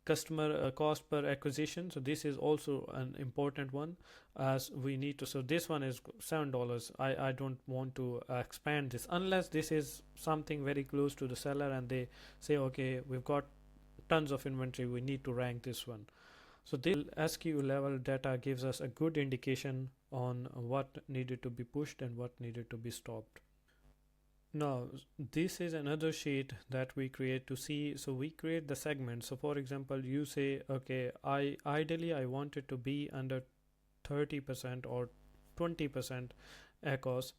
customer cost per acquisition. So this is also an important one, as we need to. So this one is $7. I don't want to expand this unless this is something very close to the seller and they say, okay, we've got tons of inventory, we need to rank this one. So this SKU level data gives us a good indication on what needed to be pushed and what needed to be stopped. Now, this is another sheet that we create to see. So we create the segment. So for example, you say, okay, I ideally I want it to be under 30% or 20% ACoS.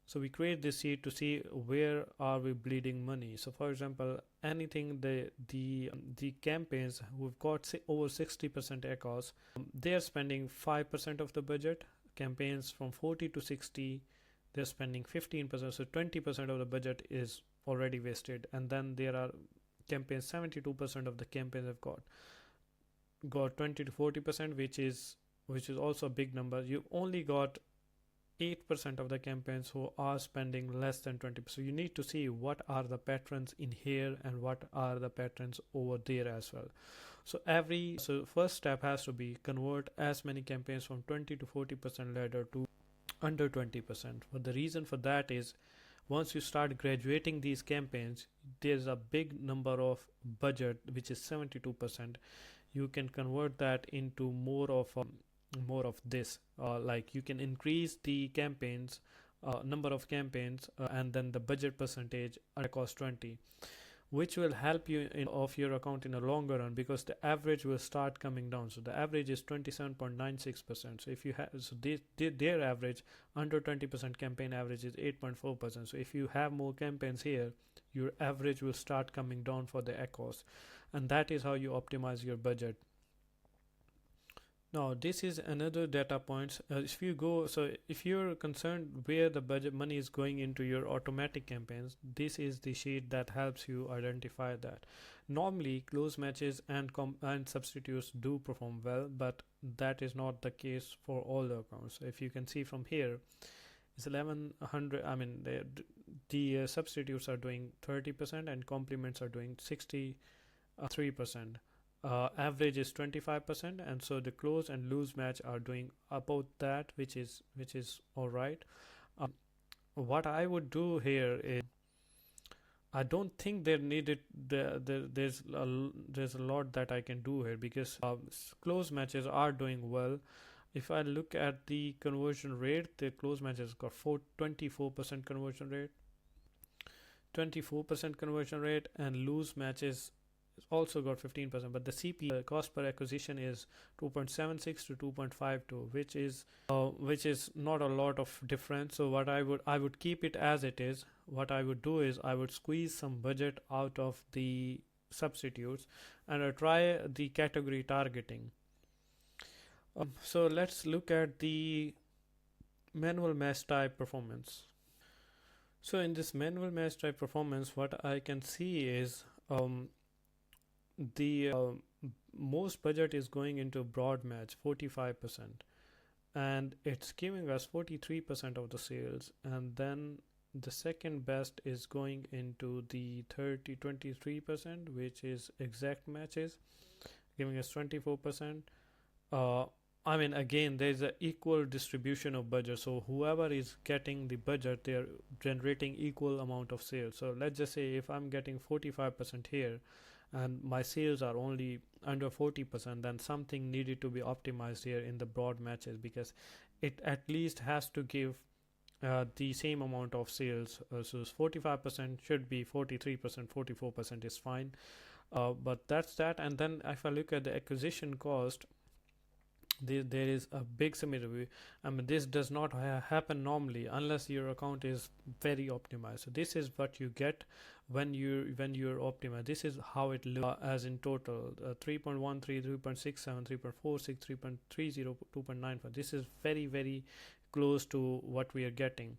So we create this sheet to see where are we bleeding money. So for example, anything the campaigns who've got over 60% ACoS, they are spending 5% of the budget. Campaigns from 40 to 60, they're spending 15%. So 20% of the budget is already wasted. And then there are campaigns, 72% of the campaigns have got 20 to 40%, which is also a big number. You only got 8% of the campaigns who are spending less than 20%. So you need to see what are the patterns in here and what are the patterns over there as well. So first step has to be convert as many campaigns from 20 to 40% ladder to under 20%. But the reason for that is once you start graduating these campaigns, there's a big number of budget, which is 72%. You can convert that into more of this, like you can increase the campaigns, number of campaigns, and then the budget percentage across 20, which will help you of your account in a longer run, because the average will start coming down. So the average is 27.96%. So if you have, so their average under 20% campaign average is 8.4%. So if you have more campaigns here, your average will start coming down for the ACoS, and that is how you optimize your budget. Now this is another data points. If you're concerned where the budget money is going into your automatic campaigns, this is the sheet that helps you identify that. Normally close matches and substitutes do perform well, but that is not the case for all the accounts. So if you can see from here, it's 1100. I mean the substitutes are doing 30% and complements are doing 63%. Average is 25%, and so the close and lose match are doing about that, which is all right. What I would do here is, I don't think there needed there's a lot that I can do here, because close matches are doing well. If I look at the conversion rate, the close matches got 24% conversion rate, 24% conversion rate, and lose matches also got 15%, but the CP cost per acquisition is 2.76 to 2.52, which is not a lot of difference. So what I would keep it as it is. What I would do is I would squeeze some budget out of the substitutes and I try the category targeting. So let's look at the manual match type performance. So in this manual match type performance, what I can see is the most budget is going into broad match, 45%, and it's giving us 43% of the sales. And then the second best is going into the 23%, which is exact matches, giving us 24%. I mean, again, there's an equal distribution of budget. So whoever is getting the budget, they're generating equal amount of sales. So let's just say if I'm getting 45% here and my sales are only under 40%, then something needed to be optimized here in the broad matches, because it at least has to give the same amount of sales. So 45% should be 43%, 44% is fine. But that's that. And then if I look at the acquisition cost, there is a big similarity. I mean, this does not happen normally unless your account is very optimized. So this is what you get when you're optimized. This is how it looks as in total: 3.13, 3.67, 3.46, 3.30, 2.95. This is very, very close to what we are getting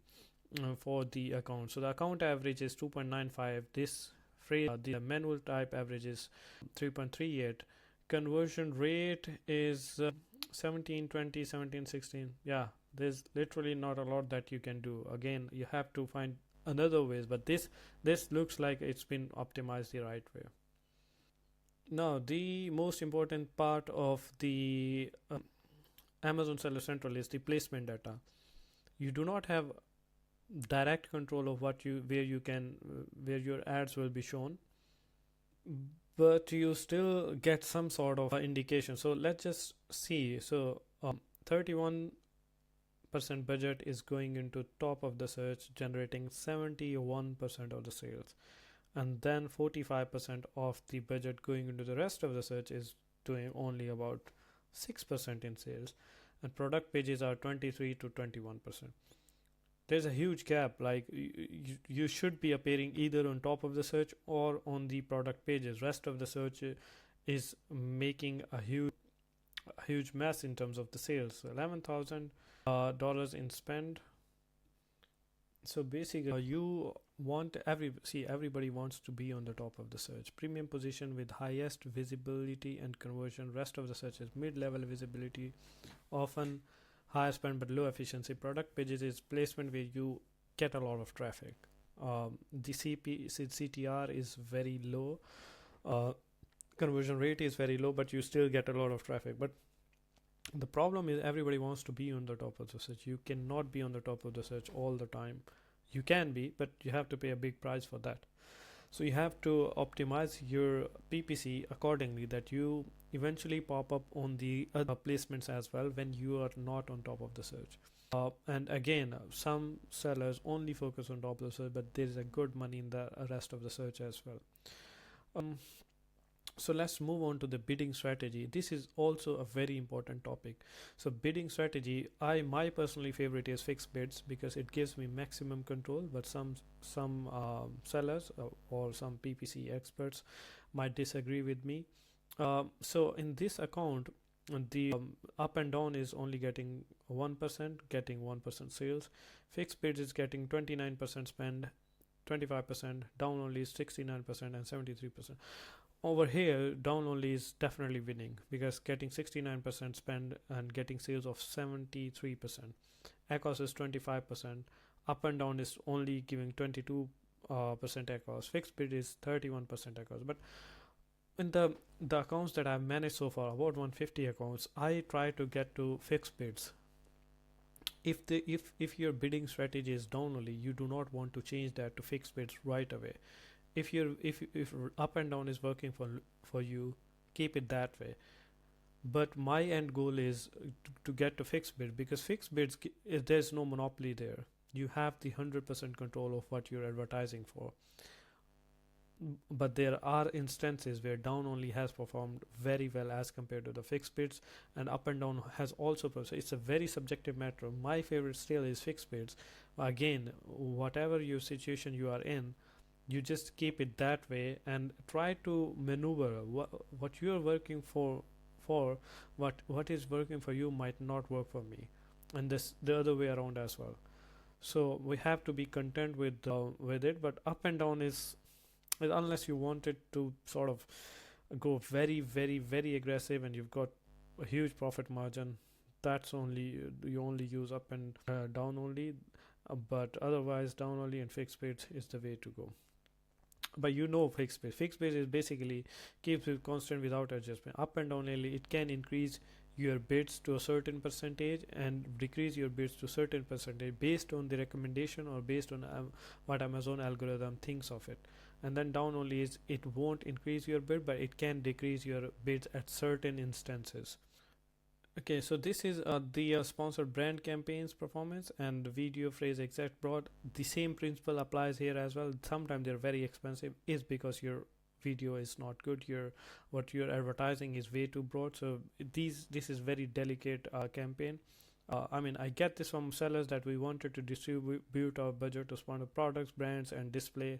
for the account. So the account average is 2.95. This phrase, the manual type average is 3.38. Conversion rate is 17, 20, 17, 16. Yeah, there's literally not a lot that you can do. Again, you have to find another ways, but this looks like it's been optimized the right way. Now, the most important part of the Amazon Seller Central is the placement data. You do not have direct control of where your ads will be shown, but you still get some sort of indication. So let's just see. So 31% percent budget is going into top of the search, generating 71% of the sales, and then 45% of the budget going into the rest of the search is doing only about 6% in sales, and product pages are 23 to 21%. There's a huge gap. Like you should be appearing either on top of the search or on the product pages. Rest of the search is making a huge mess in terms of the sales. So $11,000 in spend. So basically, you want everybody wants to be on the top of the search. Premium position with highest visibility and conversion. Rest of the search is mid-level visibility, often higher spend but low efficiency. Product pages is placement where you get a lot of traffic. The CTR is very low. Conversion rate is very low, but you still get a lot of traffic. But the problem is everybody wants to be on the top of the search. You cannot be on the top of the search all the time. You can be, but you have to pay a big price for that. So you have to optimize your PPC accordingly, that you eventually pop up on the other placements as well when you are not on top of the search. And again, some sellers only focus on top of the search, but there is a good money in the rest of the search as well. So let's move on to the bidding strategy. This is also a very important topic. So bidding strategy, my personally favorite is fixed bids because it gives me maximum control, but some sellers or some PPC experts might disagree with me. So in this account, the up and down is only getting 1%, getting 1% sales. Fixed bids is getting 29% spend, 25%, down only is 69% and 73%. Over here, down only is definitely winning because getting 69% spend and getting sales of 73%. ACoS is 25%. Up and down is only giving 22% ACoS. Fixed bid is 31% ACoS. But in the accounts that I've managed so far, about 150 accounts, I try to get to fixed bids. If your bidding strategy is down only, you do not want to change that to fixed bids right away. If up and down is working for you, keep it that way. But my end goal is to get to fixed bid, because fixed bids, there's no monopoly there. You have the 100% control of what you're advertising for. But there are instances where down only has performed very well as compared to the fixed bids, and up and down has also performed. It's a very subjective matter. My favorite still is fixed bids. Again, whatever your situation you are in, you just keep it that way and try to maneuver what you're working for what is working for you might not work for me, and this the other way around as well. So we have to be content with it. But up and down is unless you want it to sort of go very very very aggressive and you've got a huge profit margin, that's only you only use up and down only, but otherwise down only and fixed bids is the way to go. But fixed bid is basically keeps it constant without adjustment. Up and down only, it can increase your bids to a certain percentage and decrease your bids to a certain percentage based on the recommendation or based on what Amazon algorithm thinks of it. And then down only is it won't increase your bid, but it can decrease your bids at certain instances. Okay, so this is the sponsored brand campaigns performance and the video phrase exact broad. The same principle applies here as well. Sometimes they're very expensive is because your video is not good. What you're advertising is way too broad. So this is very delicate campaign. I get this from sellers that we wanted to distribute our budget to sponsor products, brands, and display.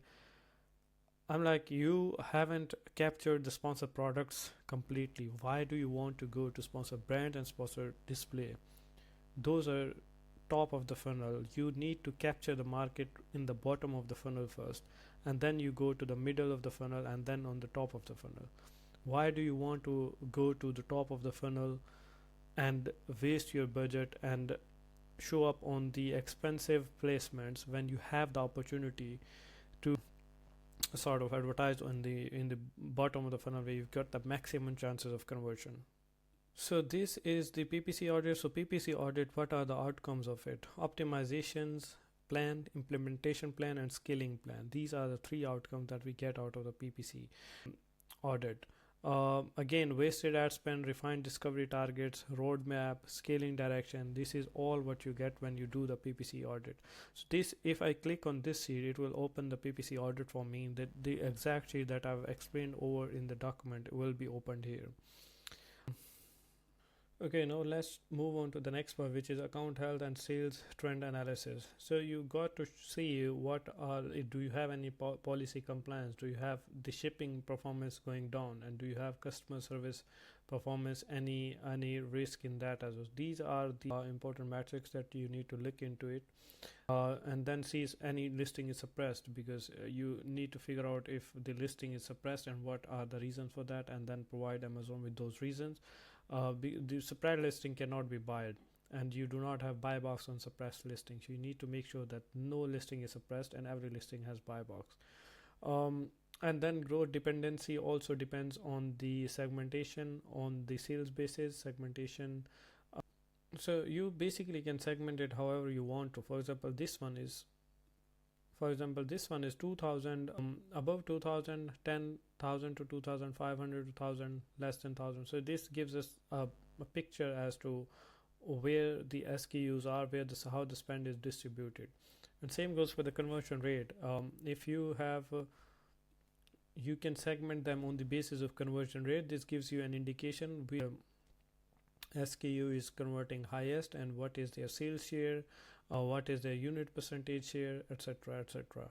I'm like, you haven't captured the sponsor products completely. Why do you want to go to sponsor brand and sponsor display? Those are top of the funnel. You need to capture the market in the bottom of the funnel first, and then you go to the middle of the funnel and then on the top of the funnel. Why do you want to go to the top of the funnel and waste your budget and show up on the expensive placements when you have the opportunity to sort of advertise in the bottom of the funnel where you've got the maximum chances of conversion? So this is the PPC audit. So PPC audit, what are the outcomes of it? Optimizations plan, implementation plan, and scaling plan. These are the three outcomes that we get out of the PPC audit. Again, wasted ad spend, refined discovery targets, roadmap, scaling direction. This is all what you get when you do the PPC audit. So this, if I click on this sheet, it will open the PPC audit for me. That the exact sheet that I've explained over in the document will be opened here. Okay, now let's move on to the next part, which is account health and sales trend analysis. So you got to see what are, do you have any policy compliance? Do you have the shipping performance going down? And do you have customer service performance, any risk in that as well? These are the important metrics that you need to look into it. And then see if any listing is suppressed, because you need to figure out if the listing is suppressed and what are the reasons for that, and then provide Amazon with those reasons. The suppressed listing cannot be buyed, and you do not have buy box on suppressed listings. You need to make sure that no listing is suppressed and every listing has buy box. And then growth dependency also depends on the segmentation, on the sales basis segmentation. So you basically can segment it however you want to. For example, this one is 2000, above 2000, 10,000 to 2500, 2000, less than 1000. So this gives us a picture as to where the SKUs are, where how the spend is distributed. And same goes for the conversion rate. If you have you can segment them on the basis of conversion rate. This gives you an indication where SKU is converting highest and what is their sales share, what is their unit percentage share, etc., etc.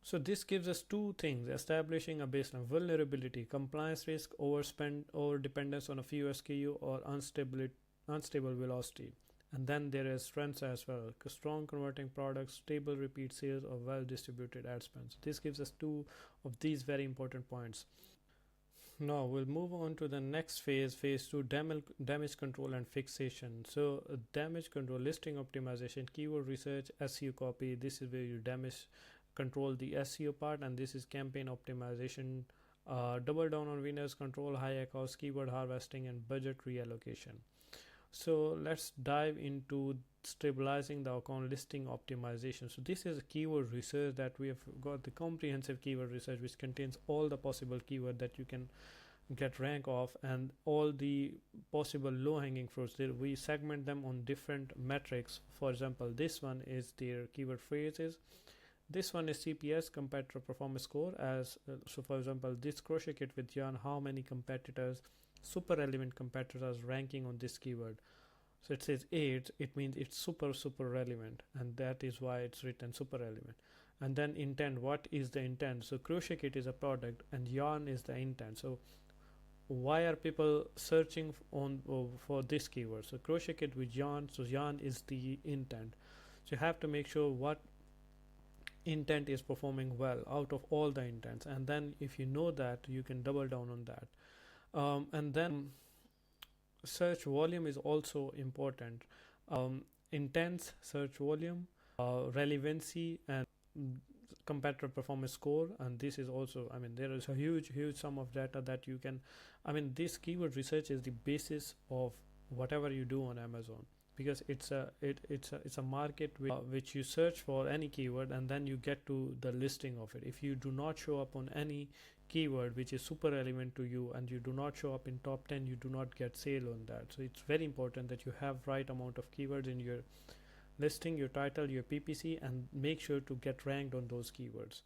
So this gives us two things: establishing a baseline, vulnerability, compliance risk, overspend, over dependence on a few SKU, or unstable velocity. And then there is strengths as well: strong converting products, stable repeat sales, or well distributed ad spend. So this gives us two of these very important points. Now we'll move on to the next phase, phase 2, damage control and fixation. So damage control, listing optimization, keyword research, SEO copy. This is where you damage control the SEO part, and this is campaign optimization, double down on winners, control high ACoS, keyword harvesting, and budget reallocation. So let's dive into stabilizing the account listing optimization. So this is a keyword research that we have got, the comprehensive keyword research, which contains all the possible keyword that you can get rank of and all the possible low-hanging fruits. We segment them on different metrics. For example, this one is their keyword phrases. This one is CPS, competitor performance score. So for example, this crochet kit with yarn, how many competitors, super relevant competitors, ranking on this keyword. So it says 8, it means it's super relevant, and that is why it's written super relevant. And then intent, what is the intent? So crochet kit is a product and yarn is the intent. So why are people searching for this keyword? So crochet kit with yarn, so yarn is the intent. So you have to make sure what intent is performing well out of all the intents, and then if you know that, you can double down on that. And then search volume is also important. Intense search volume, relevancy, and competitor performance score. And this is also, I mean, there is a huge sum of data that you can, I mean, this keyword research is the basis of whatever you do on Amazon, because it's a market which you search for any keyword and then you get to the listing of it. If you do not show up on any keyword which is super relevant to you and you do not show up in top 10, you do not get sale on that. So it's very important that you have right amount of keywords in your listing, your title, your PPC, and make sure to get ranked on those keywords.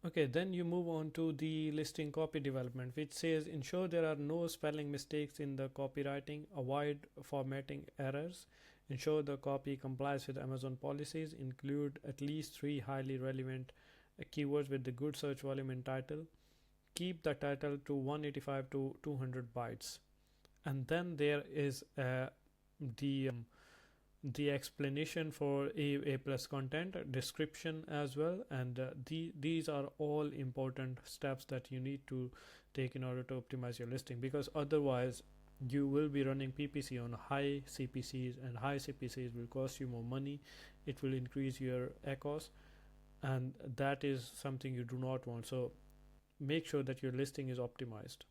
Okay, then you move on to the listing copy development, which says ensure there are no spelling mistakes in the copywriting, avoid formatting errors, ensure the copy complies with Amazon policies, include at least 3 highly relevant keywords with the good search volume in title, keep the title to 185 to 200 bytes. And then there is the explanation for A plus content, description as well, and these are all important steps that you need to take in order to optimize your listing, because otherwise you will be running PPC on high CPCs, and high CPCs will cost you more money. It will increase your ACoS, and that is something you do not want. So make sure that your listing is optimized.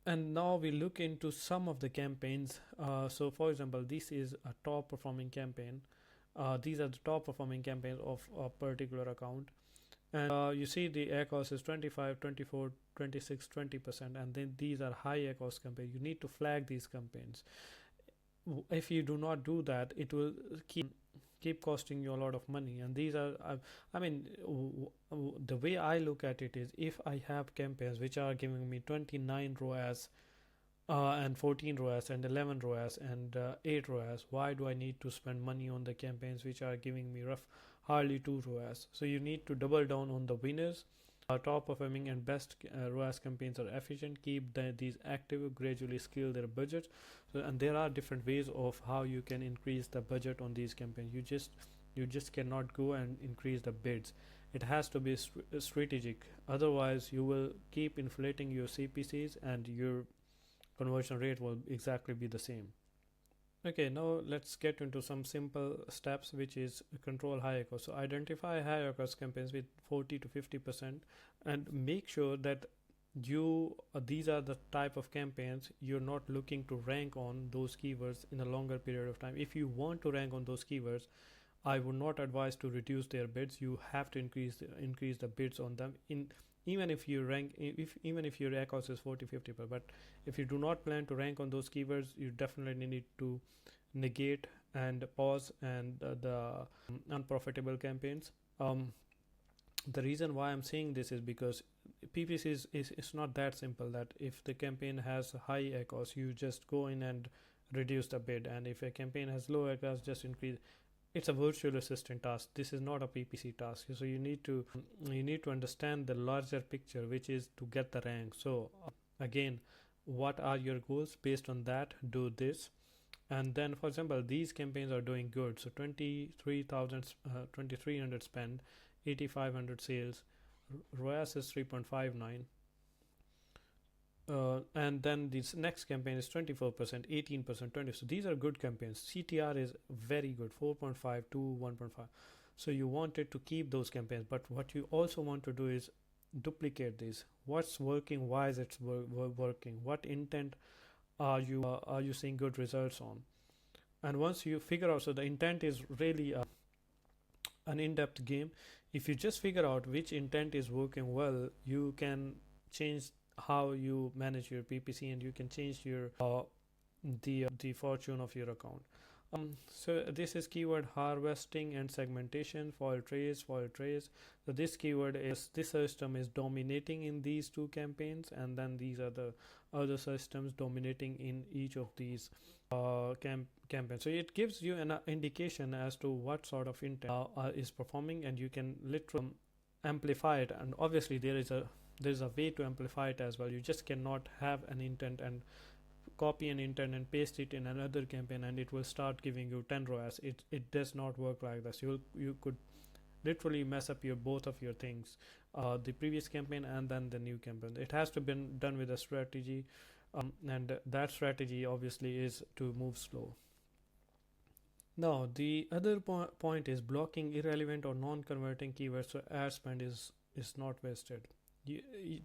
And now we look into some of the campaigns. So for example, this is a top performing campaign. These are the top performing campaigns of a particular account. And you see the ACoS is 25, 24, 26, 20%, and then these are high ACoS campaigns. You need to flag these campaigns. If you do not do that, it will keep costing you a lot of money. And these are I mean the way I look at it is, if I have campaigns which are giving me 29 ROAS and 14 ROAS and 11 ROAS and 8 ROAS, why do I need to spend money on the campaigns which are giving me hardly 2 ROAS? So you need to double down on the winners. Top performing and best ROAS campaigns are efficient. Keep these active, gradually scale their budget. So, and there are different ways of how you can increase the budget on these campaigns. You just cannot go and increase the bids. It has to be strategic. Otherwise, you will keep inflating your CPCs and your conversion rate will exactly be the same. Okay, now let's get into some simple steps, which is control high ACoS. So identify high ACoS campaigns with 40 to 50% and make sure that these are the type of campaigns you're not looking to rank on those keywords in a longer period of time. If you want to rank on those keywords, I would not advise to reduce their bids. You have to increase the bids on them even if your ACoS is 40-50%. But if you do not plan to rank on those keywords, you definitely need to negate and pause and the unprofitable campaigns. The reason why I'm saying this is because PPC is not that simple, that if the campaign has high ACoS, you just go in and reduce the bid, and if a campaign has low ACoS, just increase. It's a virtual assistant task. This is not a PPC task. So you need to understand the larger picture, which is to get the rank. So again, what are your goals? Based on that, do this. And then, for example, these campaigns are doing good. So 2300 spend, 8500 sales, ROAS is 3.59. And then this next campaign is 24%, 18%, 20%. So these are good campaigns. CTR is very good, 4.5 to 1.5. So you wanted to keep those campaigns, but what you also want to do is duplicate these. What's working? Why is it working? What intent are you seeing good results on? And once you figure out, so the intent is really an in-depth game. If you just figure out which intent is working well, you can change how you manage your PPC, and you can change your the fortune of your account. So this is keyword harvesting and segmentation. Foil trays. So this system is dominating in these two campaigns, and then these are the other systems dominating in each of these campaigns. So it gives you an indication as to what sort of intent is performing, and you can literally amplify it. And obviously there's a way to amplify it as well. You just cannot have an intent and copy an intent and paste it in another campaign and it will start giving you 10 ROAS. It does not work like this. You could literally mess up both of your things, the previous campaign and then the new campaign. It has to be done with a strategy, and that strategy obviously is to move slow. Now the other point is blocking irrelevant or non-converting keywords, so ad spend is not wasted.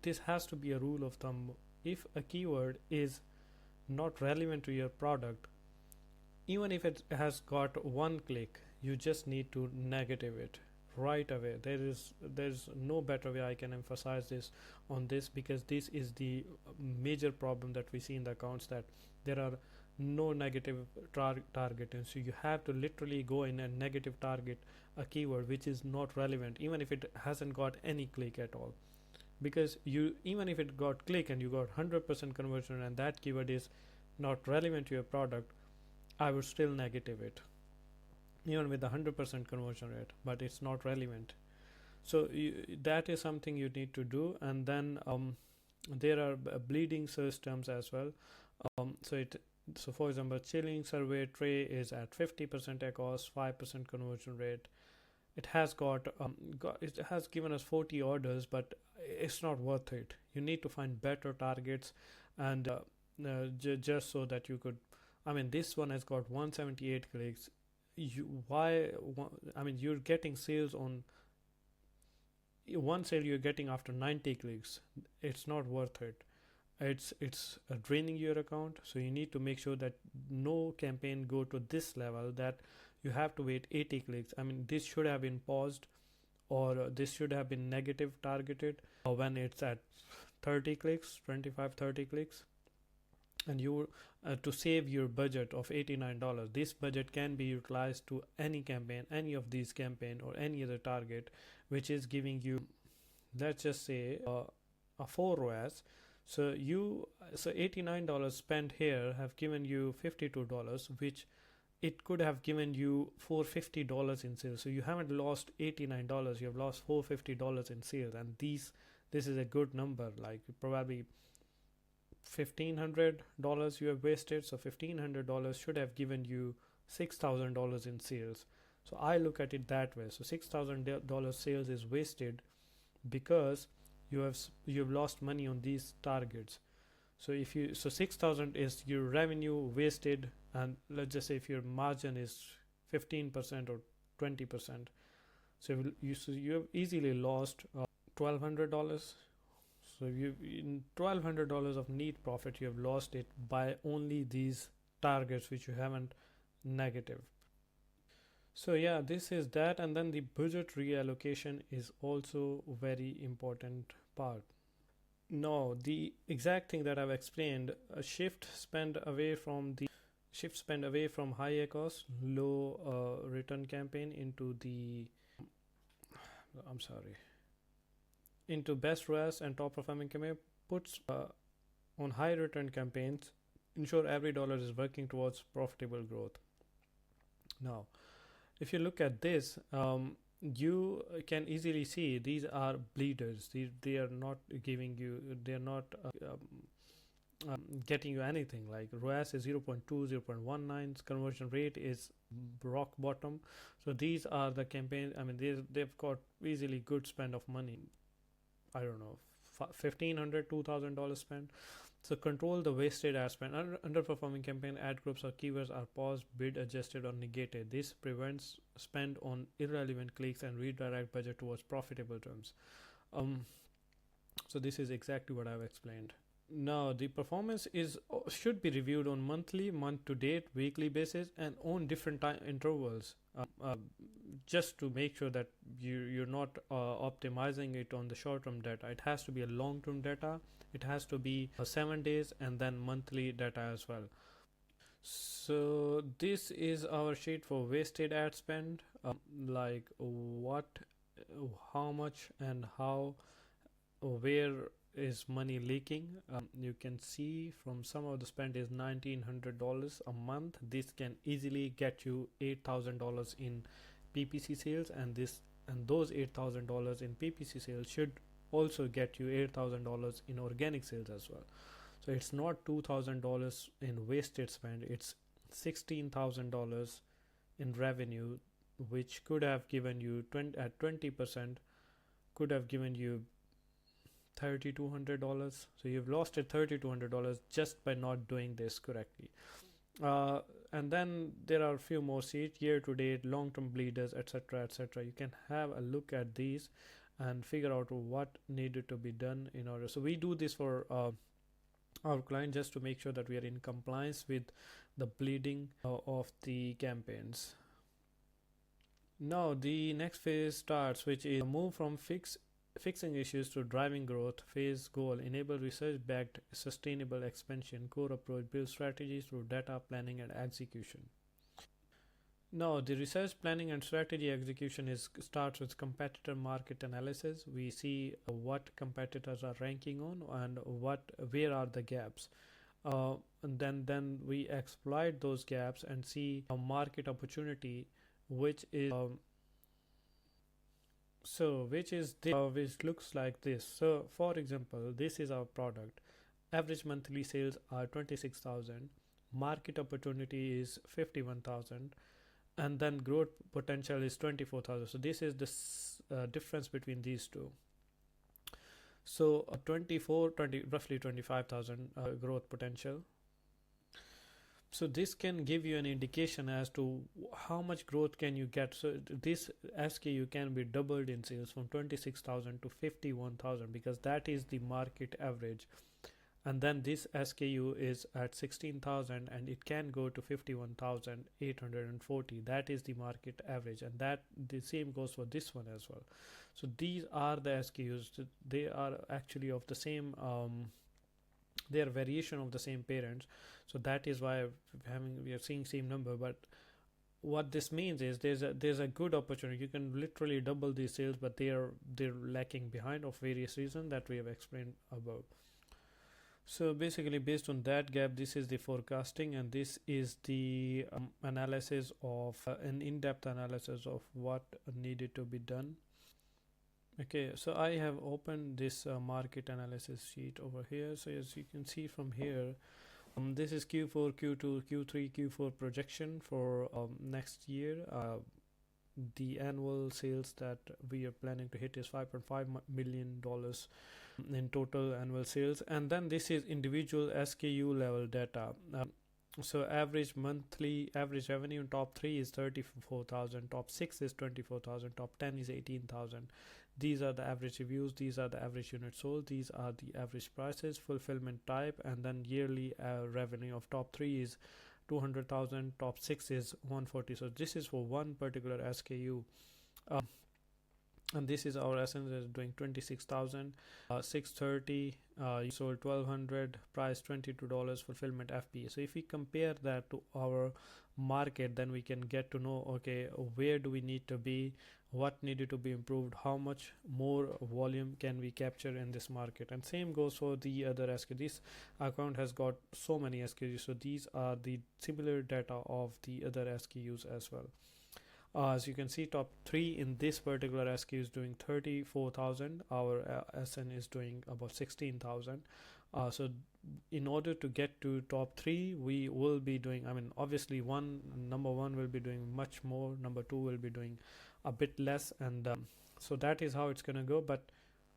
This has to be a rule of thumb. If a keyword is not relevant to your product, even if it has got one click, you just need to negative it right away. There's no better way I can emphasize this on this, because this is the major problem that we see in the accounts, that there are no negative targeting. So you have to literally go in and negative target a keyword which is not relevant, even if it hasn't got any click at all. Because even if it got click and you got 100% conversion and that keyword is not relevant to your product, I would still negative it even with 100% conversion rate, but it's not relevant. So that is something you need to do. And then there are bleeding systems as well. So for example, chilling survey tray is at 50% ACoS, 5% conversion rate. It has it has given us 40 orders, but it's not worth it. You need to find better targets, and just so that you could. I mean, this one has got 178 clicks. You're getting sales on one sale. You're getting after 90 clicks. It's not worth it. It's draining your account. So you need to make sure that no campaign go to this level that you have to wait 80 clicks. I mean, this should have been paused or this should have been negative targeted when it's at 30 clicks, 25, 30 clicks. And you to save your budget of $89, this budget can be utilized to any campaign, any of these campaign or any other target which is giving you, let's just say, a 4 ROAS. So $89 spent here have given you $52, which it could have given you $450 in sales. So you haven't lost $89, you have lost $450 in sales. And this is a good number. Like probably $1,500 you have wasted. So $1,500 should have given you $6,000 in sales. So I look at it that way. So $6,000 sales is wasted because you have lost money on these targets. So 6,000 is your revenue wasted, and let's just say if your margin is 15% or 20%, so you have easily lost $1,200. So in $1,200 of net profit, you have lost it by only these targets which you haven't negative. So yeah, this is that. And then the budget reallocation is also very important part. Now the exact thing that I've explained, a shift spend away from high ACoS, low return campaign into best ROAS and top performing campaign, puts on high return campaigns, ensure every dollar is working towards profitable growth. Now if you look at this, you can easily see these are bleeders. They are not giving you, they are not getting you anything. Like ROAS is 0.2, 0.19, conversion rate is rock bottom. So these are the campaigns. I mean, they've got easily good spend of money. I don't know, $1,500, $2,000 spent. So control the wasted ad spend. Underperforming campaign ad groups or keywords are paused, bid adjusted or negated. This prevents spend on irrelevant clicks and redirect budget towards profitable terms. So this is exactly what I've explained. Now the performance should be reviewed on monthly, month to date, weekly basis, and on different time intervals, just to make sure that you're not optimizing it on the short-term data. It has to be a long-term data. It has to be 7 days and then monthly data as well. So this is our sheet for wasted ad spend, like what, how much, and how, where is money leaking. You can see from some of the spend is $1,900 a month. This can easily get you $8,000 in PPC sales, and those $8,000 in PPC sales should also get you $8,000 in organic sales as well. So it's not $2,000 in wasted spend, it's $16,000 in revenue, which could have given you at 20% could have given you $3,200. So you've lost it $3,200 just by not doing this correctly. And then there are a few more sheets, year to date, long-term bleeders, etc., etc. You can have a look at these and figure out what needed to be done in order. So we do this for our client just to make sure that we are in compliance with the bleeding of the campaigns. Now the next phase starts, which is move from fixing issues to driving growth. Phase goal: enable research-backed sustainable expansion. Core approach: build strategies through data planning and execution. Now the research, planning and strategy execution starts with competitor market analysis. We see what competitors are ranking on and where are the gaps. And then we exploit those gaps and see a market opportunity, which looks like this. So for example, this is our product. Average monthly sales are 26,000. Market opportunity is 51,000. And then growth potential is 24,000. So this is the difference between these two. So roughly 25,000 growth potential. So this can give you an indication as to how much growth can you get. So this SKU can be doubled in sales from 26,000 to 51,000, because that is the market average. and then this SKU is at 16,000 and it can go to 51,840. That is the market average, and that the same goes for this one as well. So these are the SKUs. They are actually of the same they are variation of the same parents, so that is why we are seeing same number. But what this means is there's a good opportunity. You can literally double these sales, but they're lacking behind of various reasons that we have explained above. So basically, based on that gap, this is the forecasting, and this is the analysis of an in-depth analysis of what needed to be done. Okay, so I have opened this market analysis sheet over here. So as you can see from here, this is Q4, Q2, Q3, Q4 projection for next year. The annual sales that we are planning to hit is $5.5 million in total annual sales. And then this is individual SKU level data. So average revenue in top 3 is 34,000, top 6 is 24,000, top 10 is 18,000. These are the average reviews, these are the average units sold, these are the average prices, fulfillment type, and then yearly revenue of top 3 is 200,000, top 6 is 140. So this is for one particular SKU. And this is our essence is doing 26,000, 630, sold 1,200, price $22, fulfillment FBA. So if we compare that to our market, then we can get to know, okay, where do we need to be, what needed to be improved, how much more volume can we capture in this market. And same goes for the other SKU. This account has got so many SKUs, so these are the similar data of the other SKUs as well. As you can see, top 3 in this particular SKU is doing 34,000. Our SN is doing about 16,000. So in order to get to top 3, we will be doing, obviously number 1 will be doing much more, number 2 will be doing a bit less, and so that is how it's going to go. But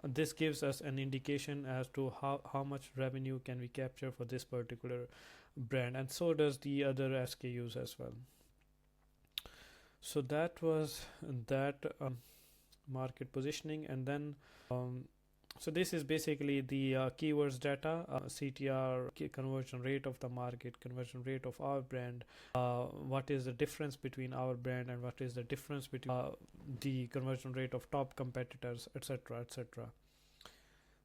this gives us an indication as to how much revenue can we capture for this particular brand, and so does the other SKUs as well. So that was that market positioning. And then so this is basically the keywords data, CTR, conversion rate of the market, conversion rate of our brand, what is the difference between our brand and what is the difference between the conversion rate of top competitors, etc., etc.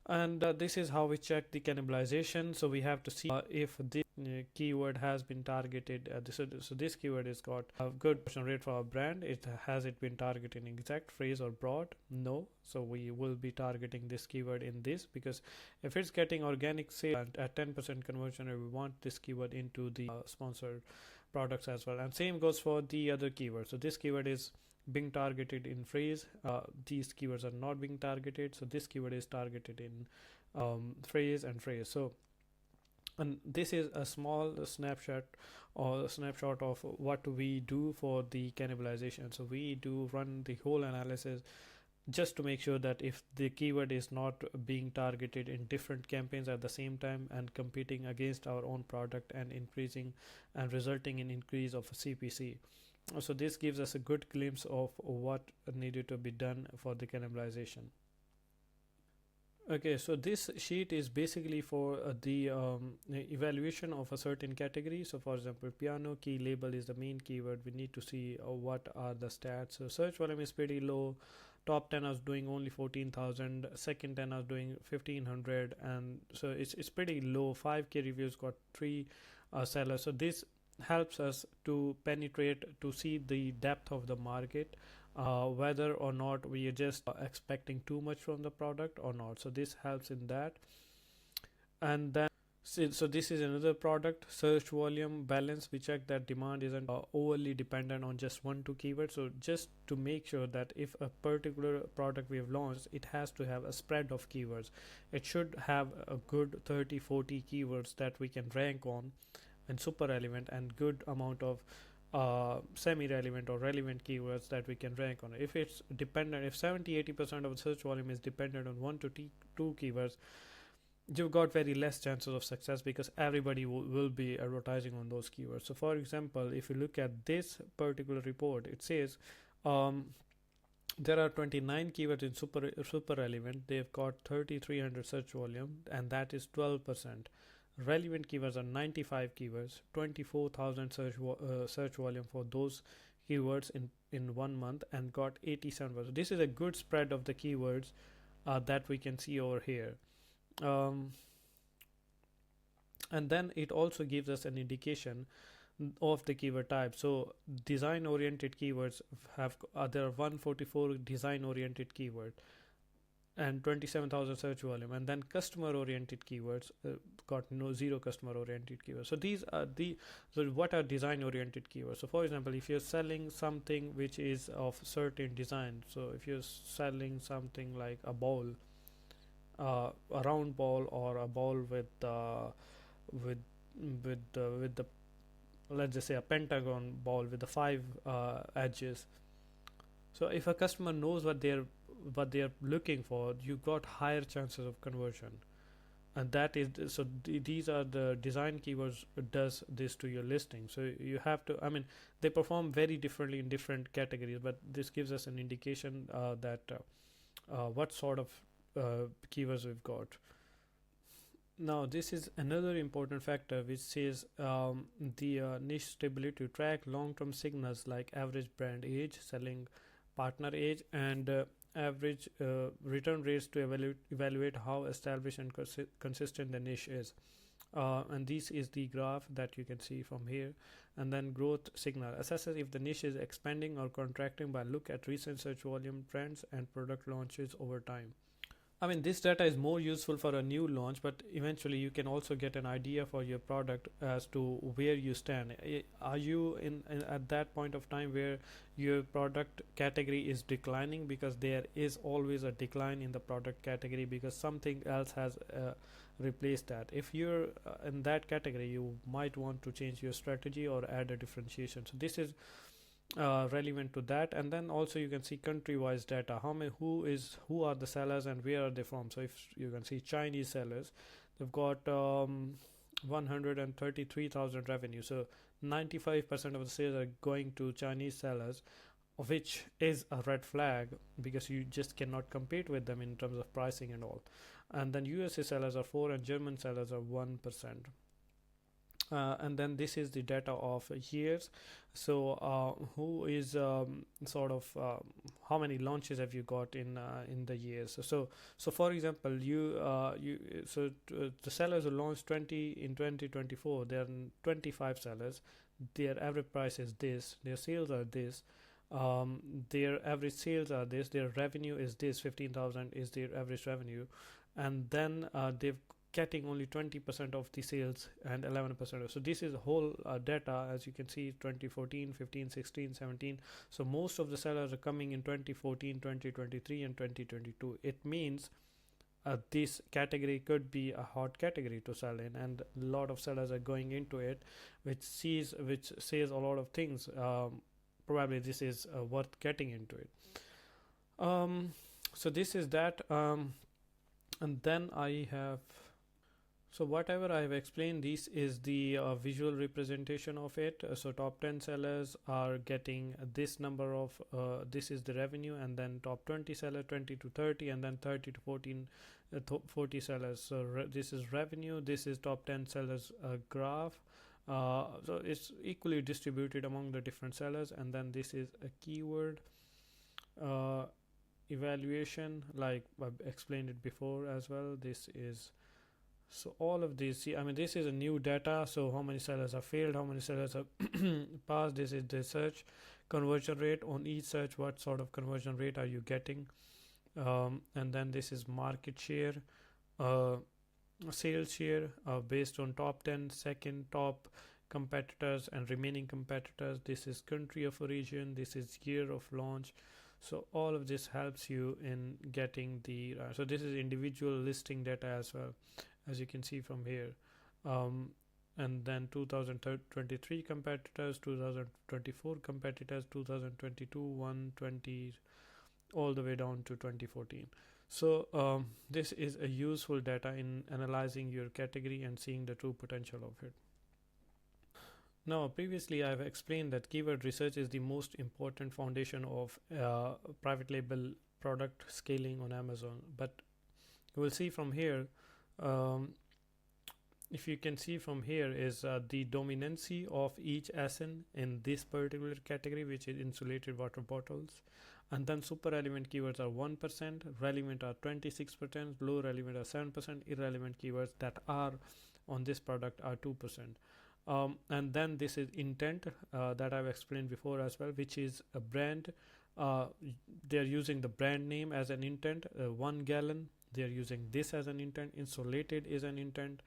And this is how we check the cannibalization. So we have to see if this keyword has been targeted. So this keyword has got a good conversion rate for our brand. Has it been targeted in exact phrase or broad? No. So we will be targeting this keyword in this, because if it's getting organic sale at 10% conversion, we want this keyword into the sponsored products as well. And same goes for the other keyword. So this keyword is being targeted in phrase. These keywords are not being targeted, so this keyword is targeted in phrase and phrase. So, and this is a small snapshot of what we do for the cannibalization. So we do run the whole analysis just to make sure that if the keyword is not being targeted in different campaigns at the same time and competing against our own product and increasing and resulting in increase of CPC. So this gives us a good glimpse of what needed to be done for the cannibalization. Okay, so this sheet is basically for the evaluation of a certain category. So for example, piano key label is the main keyword. We need to see what are the stats. So search volume is pretty low. Top 10 I was doing only 14,000. Second 10 I was doing 1,500, and so it's pretty low. 5K reviews got 3 sellers. So this helps us to penetrate, to see the depth of the market, whether or not we are just expecting too much from the product or not. So this helps in that. And then so this is another product, search volume balance. We check that demand isn't overly dependent on just 1-2 keywords. So just to make sure that if a particular product we have launched, it has to have a spread of keywords. It should have a good 30-40 keywords that we can rank on, and super relevant, and good amount of semi-relevant or relevant keywords that we can rank on. If it's dependent, if 70-80% of the search volume is dependent on 1 to 2 keywords, you've got very less chances of success, because everybody will be advertising on those keywords. So for example, if you look at this particular report, it says There are 29 keywords in super relevant. They've got 3300 search volume, and that is 12%. Relevant keywords are 95 keywords, 24,000 search volume for those keywords in 1 month, and got 87%. This is a good spread of the keywords that we can see over here. And then it also gives us an indication of the keyword type. So design oriented keywords have there are 144 design oriented keywords and 27,000 search volume, and then customer oriented keywords got zero customer oriented keywords. So these are so what are design oriented keywords? So for example, if you're selling something which is of certain design, so if you're selling something like a ball, a round ball, or a ball with with the let's just say a pentagon ball with the five edges. So if a customer knows what they're looking for, you got higher chances of conversion. And that is so these are the design keywords does this to your listing. So you have to, I mean, they perform very differently in different categories, but this gives us an indication that what sort of keywords we've got. Now this is another important factor which says the niche stability to track long-term signals like average brand age, selling partner age, and average return rates to evaluate how established and consistent the niche is. And this is the graph that you can see from here. And then growth signal assesses if the niche is expanding or contracting by look at recent search volume trends and product launches over time. I mean, this data is more useful for a new launch, but eventually you can also get an idea for your product as to where you stand. Are you in at that point of time where your product category is declining, because there is always a decline in the product category because something else has replaced that. If you're in that category, you might want to change your strategy or add a differentiation. So this is relevant to that. And then also you can see country wise data, who are the sellers and where are they from. So if you can see Chinese sellers, they've got 133,000 revenue, so 95% of the sales are going to Chinese sellers, which is a red flag because you just cannot compete with them in terms of pricing and all. And then USA sellers are 4 and German sellers are 1%. And then this is the data of years. So who is sort of how many launches have you got in the years? So for example, the sellers who launched 20 in 2024, there are 25 sellers. Their average price is this. Their sales are this. Their average sales are this. Their revenue is this. 15,000 is their average revenue, and then they've getting only 20% of the sales and 11% of, so this is whole data, as you can see, 2014, 15, 16, 17. So most of the sellers are coming in 2014, 2023 and 2022. It means this category could be a hot category to sell in, and a lot of sellers are going into it, which says a lot of things. Probably this is worth getting into it. So this is that, and then I have, so whatever I have explained, this is the visual representation of it. So top 10 sellers are getting this number of, this is the revenue, and then top 20 sellers 20 to 30, and then 30 to 40 sellers. So this is revenue, this is top 10 sellers graph. So it's equally distributed among the different sellers. And then this is a keyword evaluation, like I've explained it before as well. This is, so all of these, see, I mean, this is a new data. So how many sellers have failed, how many sellers have passed. This is the search conversion rate on each search. What sort of conversion rate are you getting? And then this is market share, sales share based on top 10, second top competitors and remaining competitors. This is country of origin. This is year of launch. So all of this helps you in getting the so this is individual listing data as well, as you can see from here. And then 2023 competitors, 2024 competitors, 2022, 120, all the way down to 2014. So this is a useful data in analyzing your category and seeing the true potential of it. Now, previously I've explained that keyword research is the most important foundation of private label product scaling on Amazon. But you will see from here, um, if you can see from here, is the dominancy of each SN in this particular category, which is insulated water bottles. And then super relevant keywords are 1%, relevant are 26%, low relevant are 7%, irrelevant keywords that are on this product are 2%. And then this is intent that I've explained before as well, which is a brand. They're using the brand name as an intent. 1 gallon, they're using this as an intent. Insulated is an intent.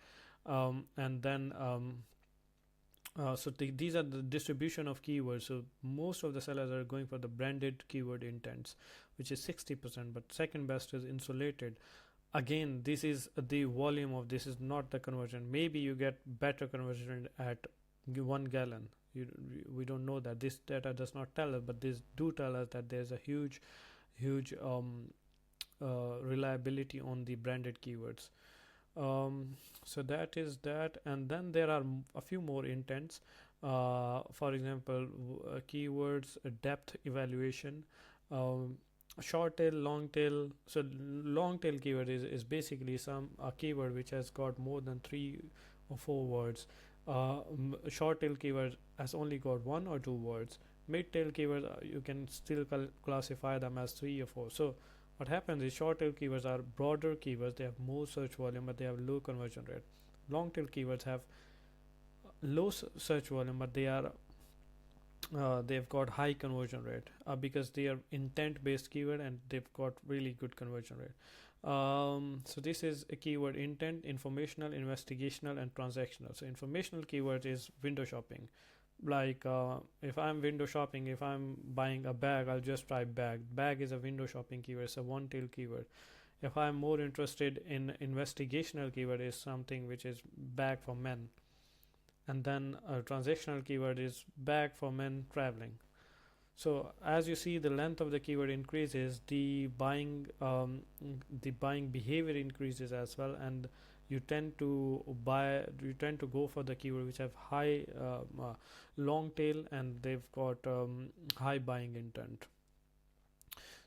And then these are the distribution of keywords. So most of the sellers are going for the branded keyword intents, which is 60%, but second best is insulated. Again, this is the volume of this, is not the conversion. Maybe you get better conversion at 1 gallon. We don't know that. This data does not tell us, but this do tell us that there's a huge reliability on the branded keywords. So that is that. And then there are a few more intents. For example, keywords depth evaluation, short tail, long tail. So long tail keyword is basically a keyword which has got more than 3 or 4 words. Short tail keyword has only got 1 or 2 words. Mid tail keywords, you can still classify them as 3 or 4. So what happens is short tail keywords are broader keywords. They have more search volume, but they have low conversion rate. Long tail keywords have low search volume, but they've got high conversion rate because they are intent based keyword and they've got really good conversion rate. So this is a keyword intent: informational, investigational, and transactional. So informational keyword is window shopping. Like if I'm window shopping, if I'm buying a bag, I'll just type bag is a window shopping keyword. It's a one tail keyword. If I'm more interested in investigational keyword, is something which is bag for men. And then a transactional keyword is bag for men traveling. So as you see, the length of the keyword increases, the buying behavior increases as well, and you tend to go for the keyword which have high long tail and they've got high buying intent.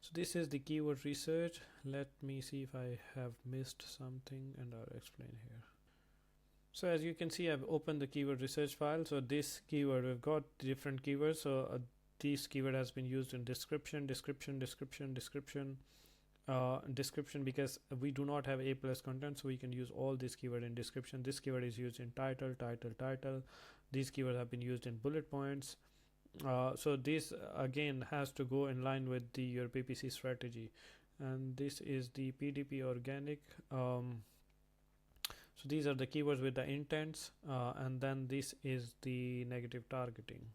So this is the keyword research. Let me see if I have missed something and I'll explain here. So as you can see, I've opened the keyword research file. So this keyword, we've got different keywords. So this keyword has been used in description, because we do not have A+ content, so we can use all this keyword in description. This keyword is used in title. These keywords have been used in bullet points. So this again has to go in line with your PPC strategy. And this is the PDP organic. So these are the keywords with the intents, and then this is the negative targeting.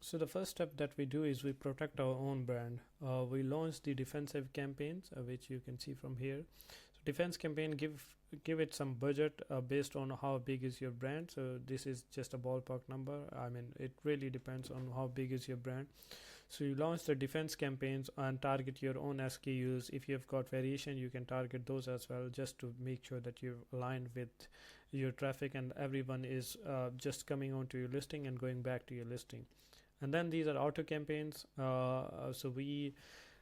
So the first step that we do is we protect our own brand. We launch the defensive campaigns, which you can see from here. So defense campaign, give it some budget based on how big is your brand. So this is just a ballpark number. I mean, it really depends on how big is your brand. So you launch the defense campaigns and target your own SKUs. If you have got variation, you can target those as well, just to make sure that you're aligned with your traffic and everyone is just coming onto your listing and going back to your listing. And then these are auto campaigns. So we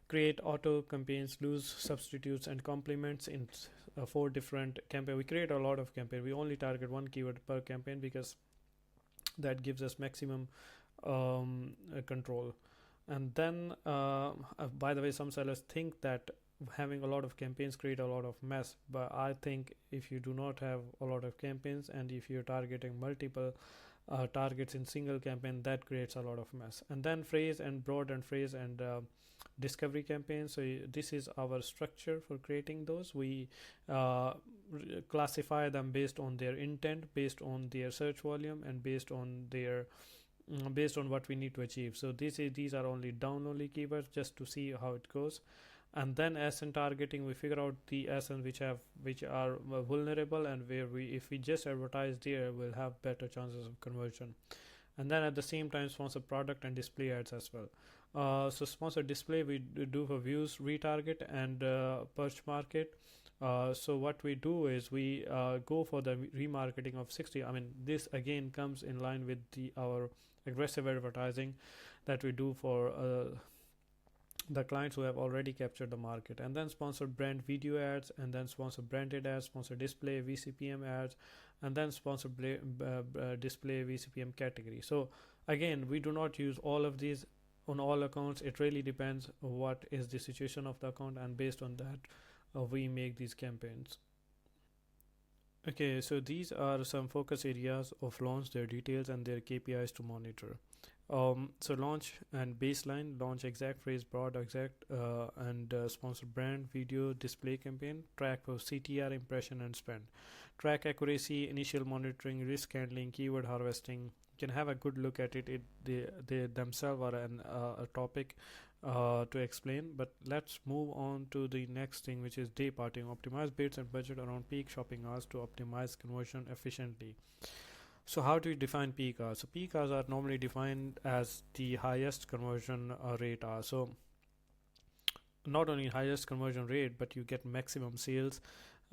create auto campaigns, lose, substitutes, and complements in 4 different campaigns. We create a lot of campaigns. We only target 1 keyword per campaign because that gives us maximum control. And then, by the way, some sellers think that having a lot of campaigns create a lot of mess. But I think if you do not have a lot of campaigns and if you're targeting multiple targets in single campaign, that creates a lot of mess. And then phrase and broad and phrase and discovery campaigns. So this is our structure for creating those. We classify them based on their intent, based on their search volume, and based on what we need to achieve. So these are only down only keywords, just to see how it goes. And then SN targeting, we figure out the SN which are vulnerable, and where if we just advertise there, we'll have better chances of conversion. And then at the same time, sponsor product and display ads as well. So sponsored display we do for views, retarget, and perch market. So what we do is we go for the remarketing of 60. I mean, this again comes in line with our aggressive advertising that we do for the clients who have already captured the market. And then sponsored brand video ads, and then sponsored branded ads, sponsored display, VCPM ads, and then sponsored display, VCPM category. So again, we do not use all of these on all accounts. It really depends what is the situation of the account, and based on that we make these campaigns. Okay, so these are some focus areas of launch, their details and their KPIs to monitor. So launch and baseline, launch exact phrase, broad exact, and sponsored brand, video, display campaign, track for CTR, impression and spend, track accuracy, initial monitoring, risk handling, keyword harvesting. You can have a good look at it. They themselves are a topic to explain, but let's move on to the next thing, which is day parting. Optimize bids and budget around peak shopping hours to optimize conversion efficiently. So how do you define peak hours? So peak hours are normally defined as the highest conversion rate hour. So not only highest conversion rate, but you get maximum sales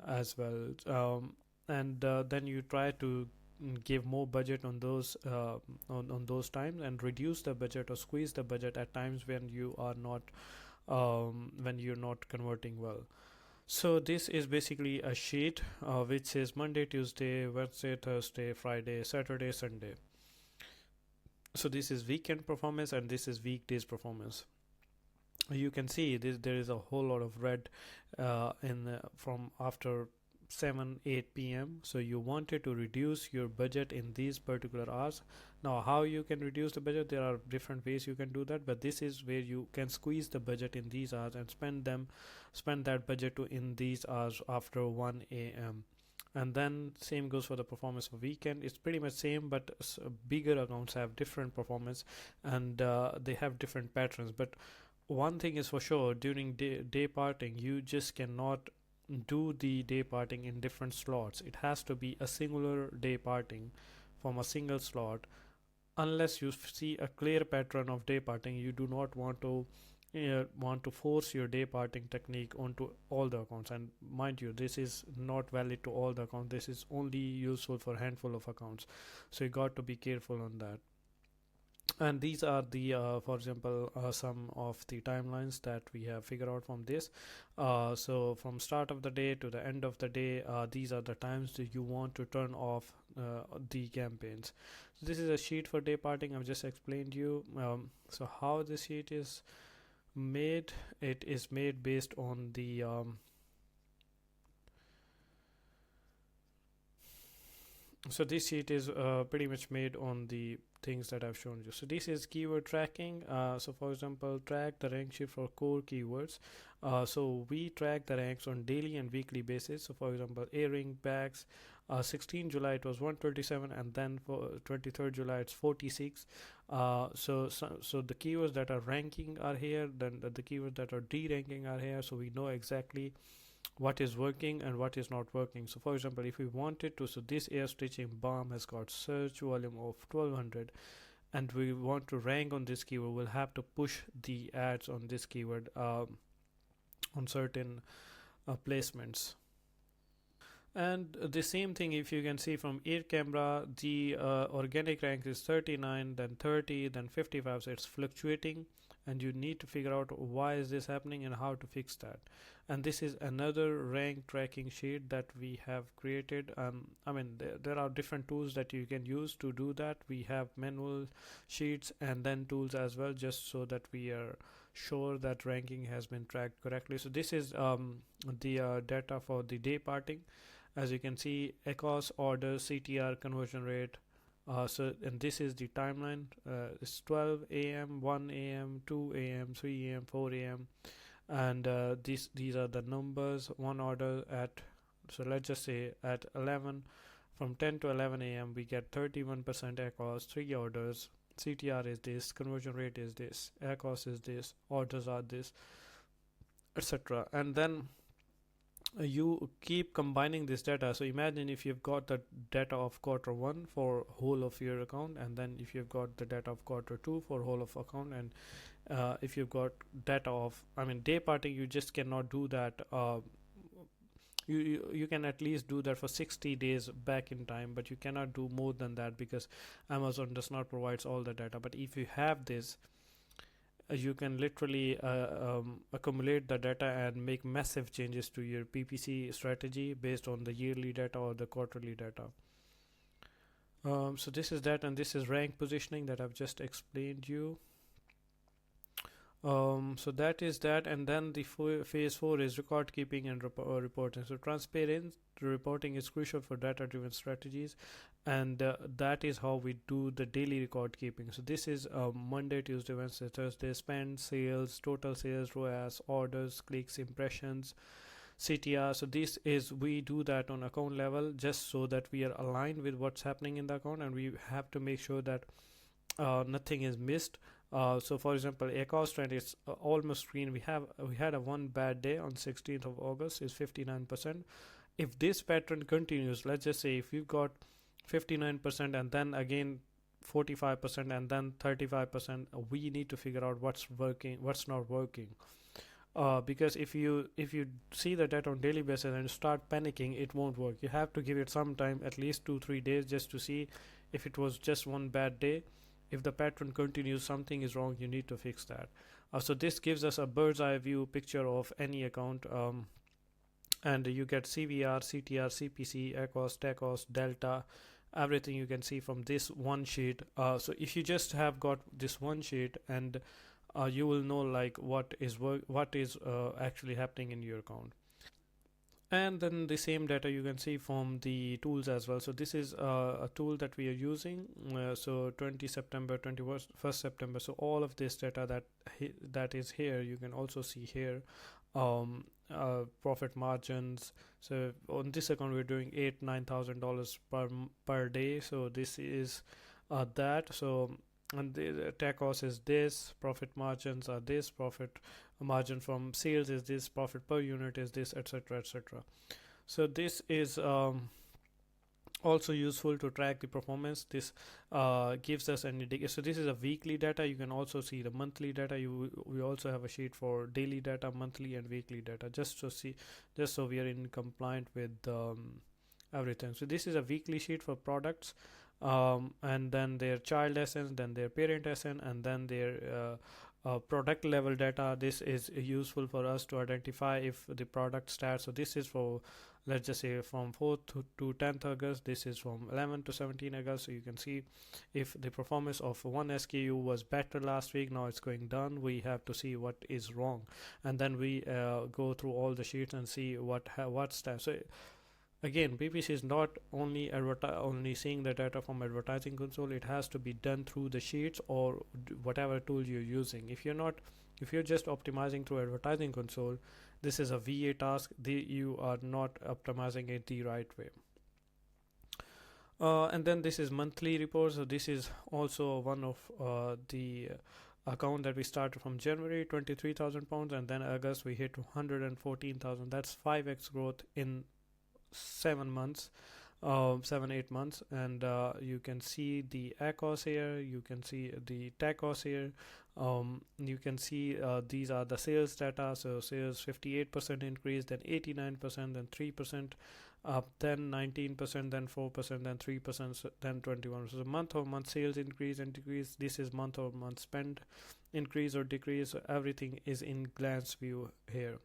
as well. And then you try to give more budget on those on those times, and reduce the budget or squeeze the budget at times when you are not when you're not converting well. So this is basically a sheet which says Monday, Tuesday, Wednesday, Thursday, Friday, Saturday, Sunday. So this is weekend performance and this is weekdays performance. You can see this, there is a whole lot of red from after 7-8 p.m. So you wanted to reduce your budget in these particular hours. Now how you can reduce the budget, there are different ways you can do that, but this is where you can squeeze the budget in these hours and spend that budget to in these hours after 1 a.m. And then same goes for the performance for weekend. It's pretty much same, but bigger accounts have different performance, and they have different patterns. But one thing is for sure, during day parting you just cannot do the day parting in different slots. It has to be a singular day parting from a single slot. Unless you see a clear pattern of day parting, you do not want to force your day parting technique onto all the accounts. And mind you, this is not valid to all the accounts. This is only useful for a handful of accounts, so you got to be careful on that. And these are the for example some of the timelines that we have figured out from this. So from start of the day to the end of the day, these are the times that you want to turn off the campaigns. So this is a sheet for day parting. I've just explained you. So how this sheet is made, it is made based on the so this sheet is pretty much made on the things that I've shown you. So this is keyword tracking. So for example, track the rank sheet for core keywords. So we track the ranks on daily and weekly basis. So for example, earring, bags, 16 July it was 127, and then for 23rd July it's 46. So the keywords that are ranking are here, then the keywords that are de-ranking are here, so we know exactly what is working and what is not working. So for example, if we wanted to, so this air stitching balm has got search volume of 1200, and we want to rank on this keyword, we'll have to push the ads on this keyword on certain placements. And the same thing, if you can see from air camera, the organic rank is 39, then 30, then 55, so it's fluctuating, and you need to figure out why is this happening and how to fix that. And this is another rank tracking sheet that we have created. I mean, there are different tools that you can use to do that. We have manual sheets and then tools as well, just so that we are sure that ranking has been tracked correctly. So this is the data for the day parting. As you can see, ACoS, order, CTR, conversion rate. And this is the timeline. It's 12 a.m., 1 a.m., 2 a.m., 3 a.m., 4 a.m. And these are the numbers. One order at, so let's just say at 11, from 10 to 11 a.m. we get 31% ACoS, 3 orders. CTR is this, conversion rate is this, ACoS is this, orders are this, etc. And then you keep combining this data. So imagine if you've got the data of quarter 1 for whole of your account, and then if you've got the data of quarter 2 for whole of account, if you've got data of, I mean, day parting, you just cannot do that. You can at least do that for 60 days back in time, but you cannot do more than that because Amazon does not provide all the data. But if you have this, you can literally accumulate the data and make massive changes to your PPC strategy based on the yearly data or the quarterly data. So this is that, and this is rank positioning that I've just explained you. So that is that, and then the phase 4 is record keeping and reporting. So transparent reporting is crucial for data driven strategies, and that is how we do the daily record keeping. So this is Monday, Tuesday, Wednesday, Thursday: spend, sales, total sales, ROAS, orders, clicks, impressions, CTR. So this is, we do that on account level just so that we are aligned with what's happening in the account, and we have to make sure that nothing is missed. So for example, ACoS trend is almost green. We had a one bad day on 16th of August is 59%. If this pattern continues, let's just say if you've got 59% and then again 45% and then 35%, we need to figure out what's working, what's not working. Because if you see the data on daily basis and start panicking, it won't work. You have to give it some time, at least 2-3 days, just to see if it was just one bad day. If the pattern continues, something is wrong, you need to fix that. So this gives us a bird's eye view picture of any account, and you get CVR, CTR, CPC, ACoS, TACoS, Delta, everything you can see from this one sheet. So if you just have got this one sheet, and you will know like what is actually happening in your account. And then the same data you can see from the tools as well. So this is a tool that we are using. So 20 September, 21st September. So all of this data that is here, you can also see here. Profit margins. So on this account, we're doing $9,000 per day. So this is that. So, and the TACoS is this, profit margins are this, profit margin from sales is this, profit per unit is this, etc., etc. So this is also useful to track the performance. This gives us an indicator. So this is a weekly data. You can also see the monthly data. We also have a sheet for daily data, monthly and weekly data, just so we are in compliant with everything. So this is a weekly sheet for products, and then their child SN, then their parent SN, and then their product level data. This is useful for us to identify if the product starts. So this is for, let's just say, from 4th to 10th August. This is from 11th to 17th August. So you can see if the performance of one SKU was better last week, now it's going down. We have to see what is wrong, and then we go through all the sheets and see what starts. So again, PPC is not only seeing the data from advertising console. It has to be done through the sheets or whatever tool you're using. If you're just optimizing through advertising console, this is a VA task. You are not optimizing it the right way. And then this is monthly reports. So this is also one of the account that we started from January, 23,000 pounds, and then August we hit 114,000. That's 5x growth in 7-8 months. And you can see the ACoS here, you can see the TACoS here. You can see these are the sales data. So sales 58% increase, then 89%, then 3%, then 19%, then 4%, then 3%, then 21%. So month-over-month sales increase and decrease. This is month-over-month spend increase or decrease. So everything is in glance view here.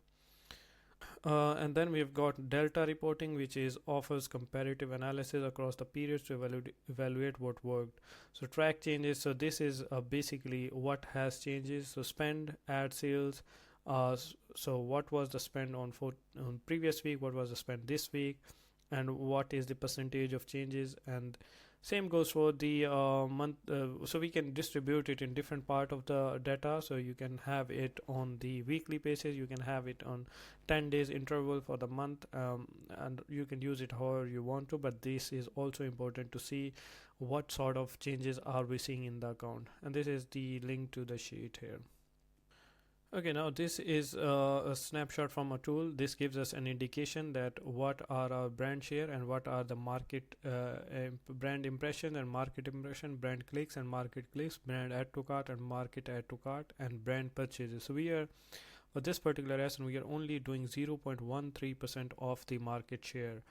And then we've got Delta reporting, which offers comparative analysis across the periods to evaluate what worked. So track changes. So this is basically what has changes. So spend, ad sales. So what was the spend on previous week? What was the spend this week? And what is the percentage of changes? And same goes for the month. So we can distribute it in different part of the data. So you can have it on the weekly basis. You can have it on 10 days interval for the month, and you can use it however you want to. But this is also important to see what sort of changes are we seeing in the account. And this is the link to the sheet here. Okay, now this is a snapshot from a tool. This gives us an indication that what are our brand share and what are the market brand impression and market impression, brand clicks and market clicks, brand add to cart and market add to cart, and brand purchases. So we are, for this particular lesson, we are only doing 0.13% of the market share.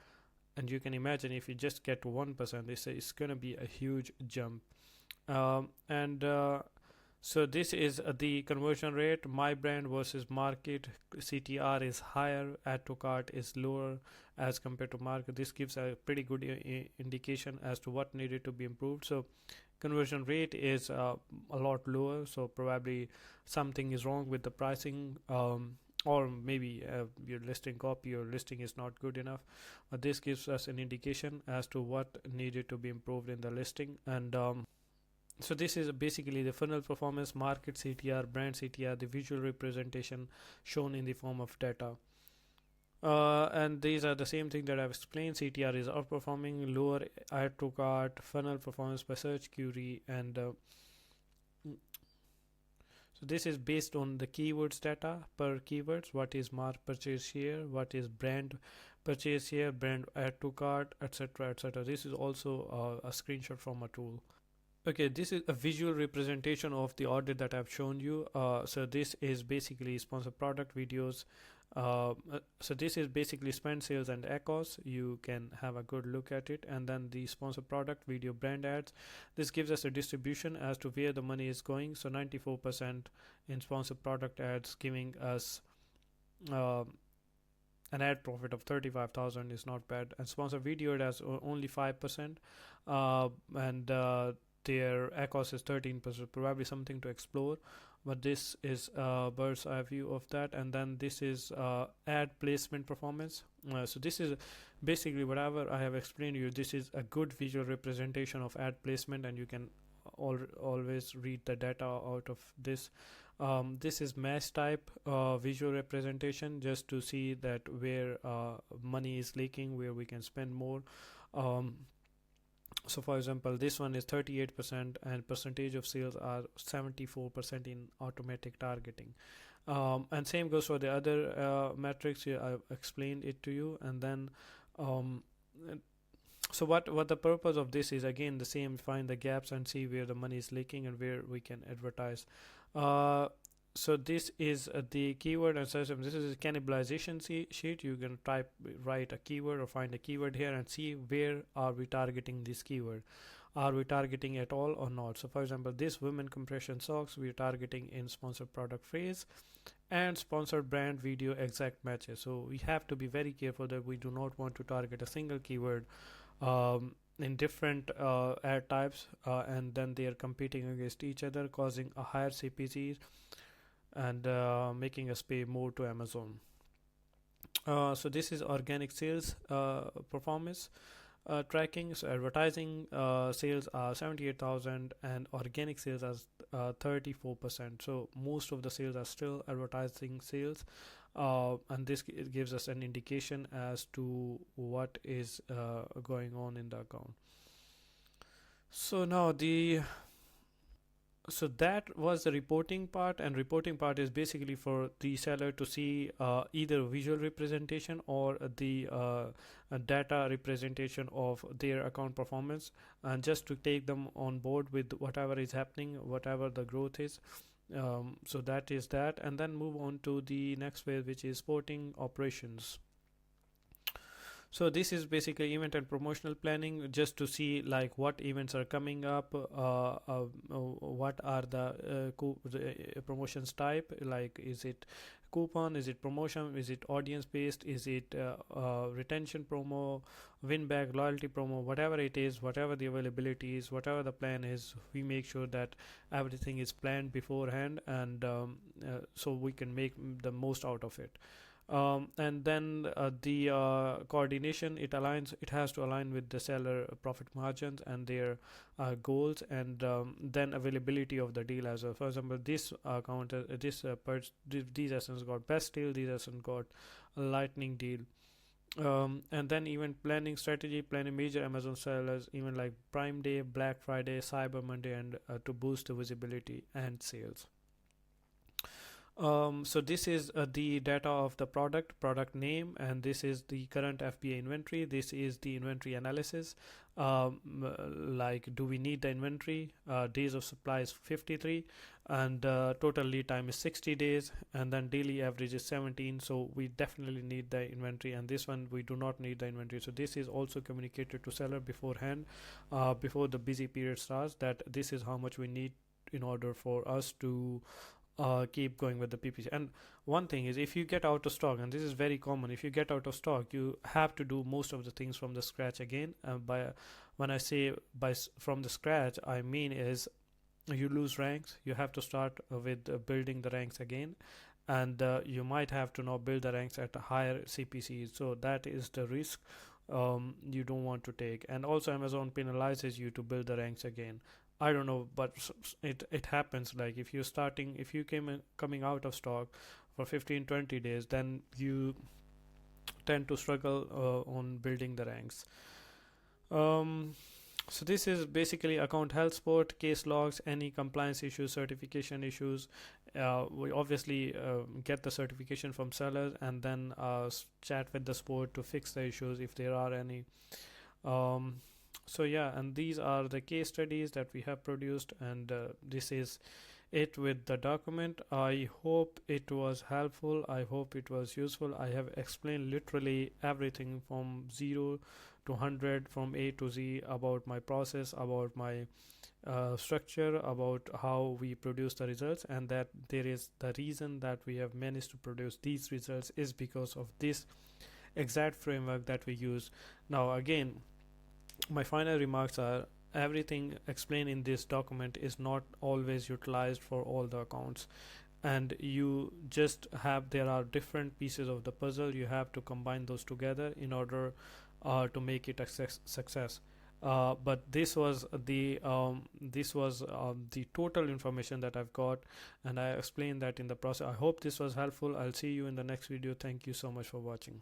And you can imagine if you just get to 1%, it's going to be a huge jump. And So this is the conversion rate. My brand versus market. CTR is higher, add to cart is lower as compared to market. This gives a pretty good indication as to what needed to be improved. So conversion rate is a lot lower, so probably something is wrong with the pricing, or maybe your listing copy or listing is not good enough. This gives us an indication as to what needed to be improved in the listing. And so this is basically the funnel performance, market CTR, brand CTR, the visual representation shown in the form of data. And these are the same thing that I've explained. CTR is outperforming, lower add to cart, funnel performance by search query, and so this is based on the keywords data per keywords. What is mark purchase share? What is brand purchase share? Brand add to cart, etc., etc. This is also a screenshot from a tool. Okay, this is a visual representation of the audit that I've shown you. So this is basically sponsored product videos. So this is basically spend, sales, and ACoS. You can have a good look at it. And then the sponsored product video brand ads. This gives us a distribution as to where the money is going. So 94% in sponsored product ads, giving us an ad profit of 35,000 is not bad. And sponsored video ads only 5%. And their ACoS is 13%, probably something to explore, but this is a bird's eye view of that. And then this is ad placement performance. So this is basically whatever I have explained to you. This is a good visual representation of ad placement, and you can always read the data out of this. This is match type visual representation, just to see that where money is leaking, where we can spend more. So for example, this one is 38% and percentage of sales are 74% in automatic targeting. And same goes for the other metrics here. I've explained it to you. And then so what the purpose of this is, again the same, find the gaps and see where the money is leaking and where we can advertise. So this is the keyword and search. This is a cannibalization sheet. You can write a keyword or find a keyword here and see where are we targeting this keyword. Are we targeting at all or not? So for example, this women compression socks we are targeting in sponsored product phrase and sponsored brand video exact matches. So we have to be very careful that we do not want to target a single keyword in different ad types, and then they are competing against each other, causing a higher CPCs and making us pay more to Amazon. So this is organic sales performance tracking. So advertising sales are 78,000 and organic sales are 34%. So most of the sales are still advertising sales, and this gives us an indication as to what is going on in the account. So now so that was the reporting part, and reporting part is basically for the seller to see either visual representation or the data representation of their account performance, and just to take them on board with whatever is happening, whatever the growth is. So that is that, and then move on to the next phase, which is sporting operations. So this is basically event and promotional planning, just to see like what events are coming up, what are the promotions type, like is it coupon, is it promotion, is it audience based, is it retention promo, win back, loyalty promo, whatever it is, whatever the availability is, whatever the plan is, we make sure that everything is planned beforehand, and so we can make the most out of it. And then the coordination, it has to align with the seller profit margins and their goals, and then availability of the deal as well. For example, this account these essence got best deal, these essence got a lightning deal. And then even planning strategy, planning major Amazon sellers, even like Prime Day, Black Friday, Cyber Monday, and to boost the visibility and sales. So this is the data of the product name, and this is the current FBA inventory. This is the inventory analysis. Like, do we need the inventory? Days of supply is 53, and total lead time is 60 days, and then daily average is 17. So we definitely need the inventory, and this one we do not need the inventory. So this is also communicated to seller beforehand, before the busy period starts, that this is how much we need in order for us to keep going with the PPC. And one thing is, if you get out of stock, and this is very common, if you get out of stock, you have to do most of the things from the scratch again. By when I say from the scratch, I mean is you lose ranks. You have to start with building the ranks again, and you might have to now build the ranks at a higher CPC. So that is the risk you don't want to take. And also Amazon penalizes you to build the ranks again. I don't know, but it happens. Like, if you're starting, if you coming out of stock for 15-20 days, then you tend to struggle on building the ranks. So this is basically account health support, case logs, any compliance issues, certification issues. We obviously get the certification from sellers, and then chat with the support to fix the issues if there are any. So yeah, and these are the case studies that we have produced, and this is it with the document. I hope it was helpful. I hope it was useful. I have explained literally everything from 0 to 100, from A to Z, about my process, about my structure, about how we produce the results, and that there is the reason that we have managed to produce these results is because of this exact framework that we use. Now again, my final remarks are, everything explained in this document is not always utilized for all the accounts, and you just have, there are different pieces of the puzzle. You have to combine those together in order to make it a success. But this was the total information that I've got, and I explained that in the process. I hope this was helpful. I'll see you in the next video. Thank you so much for watching.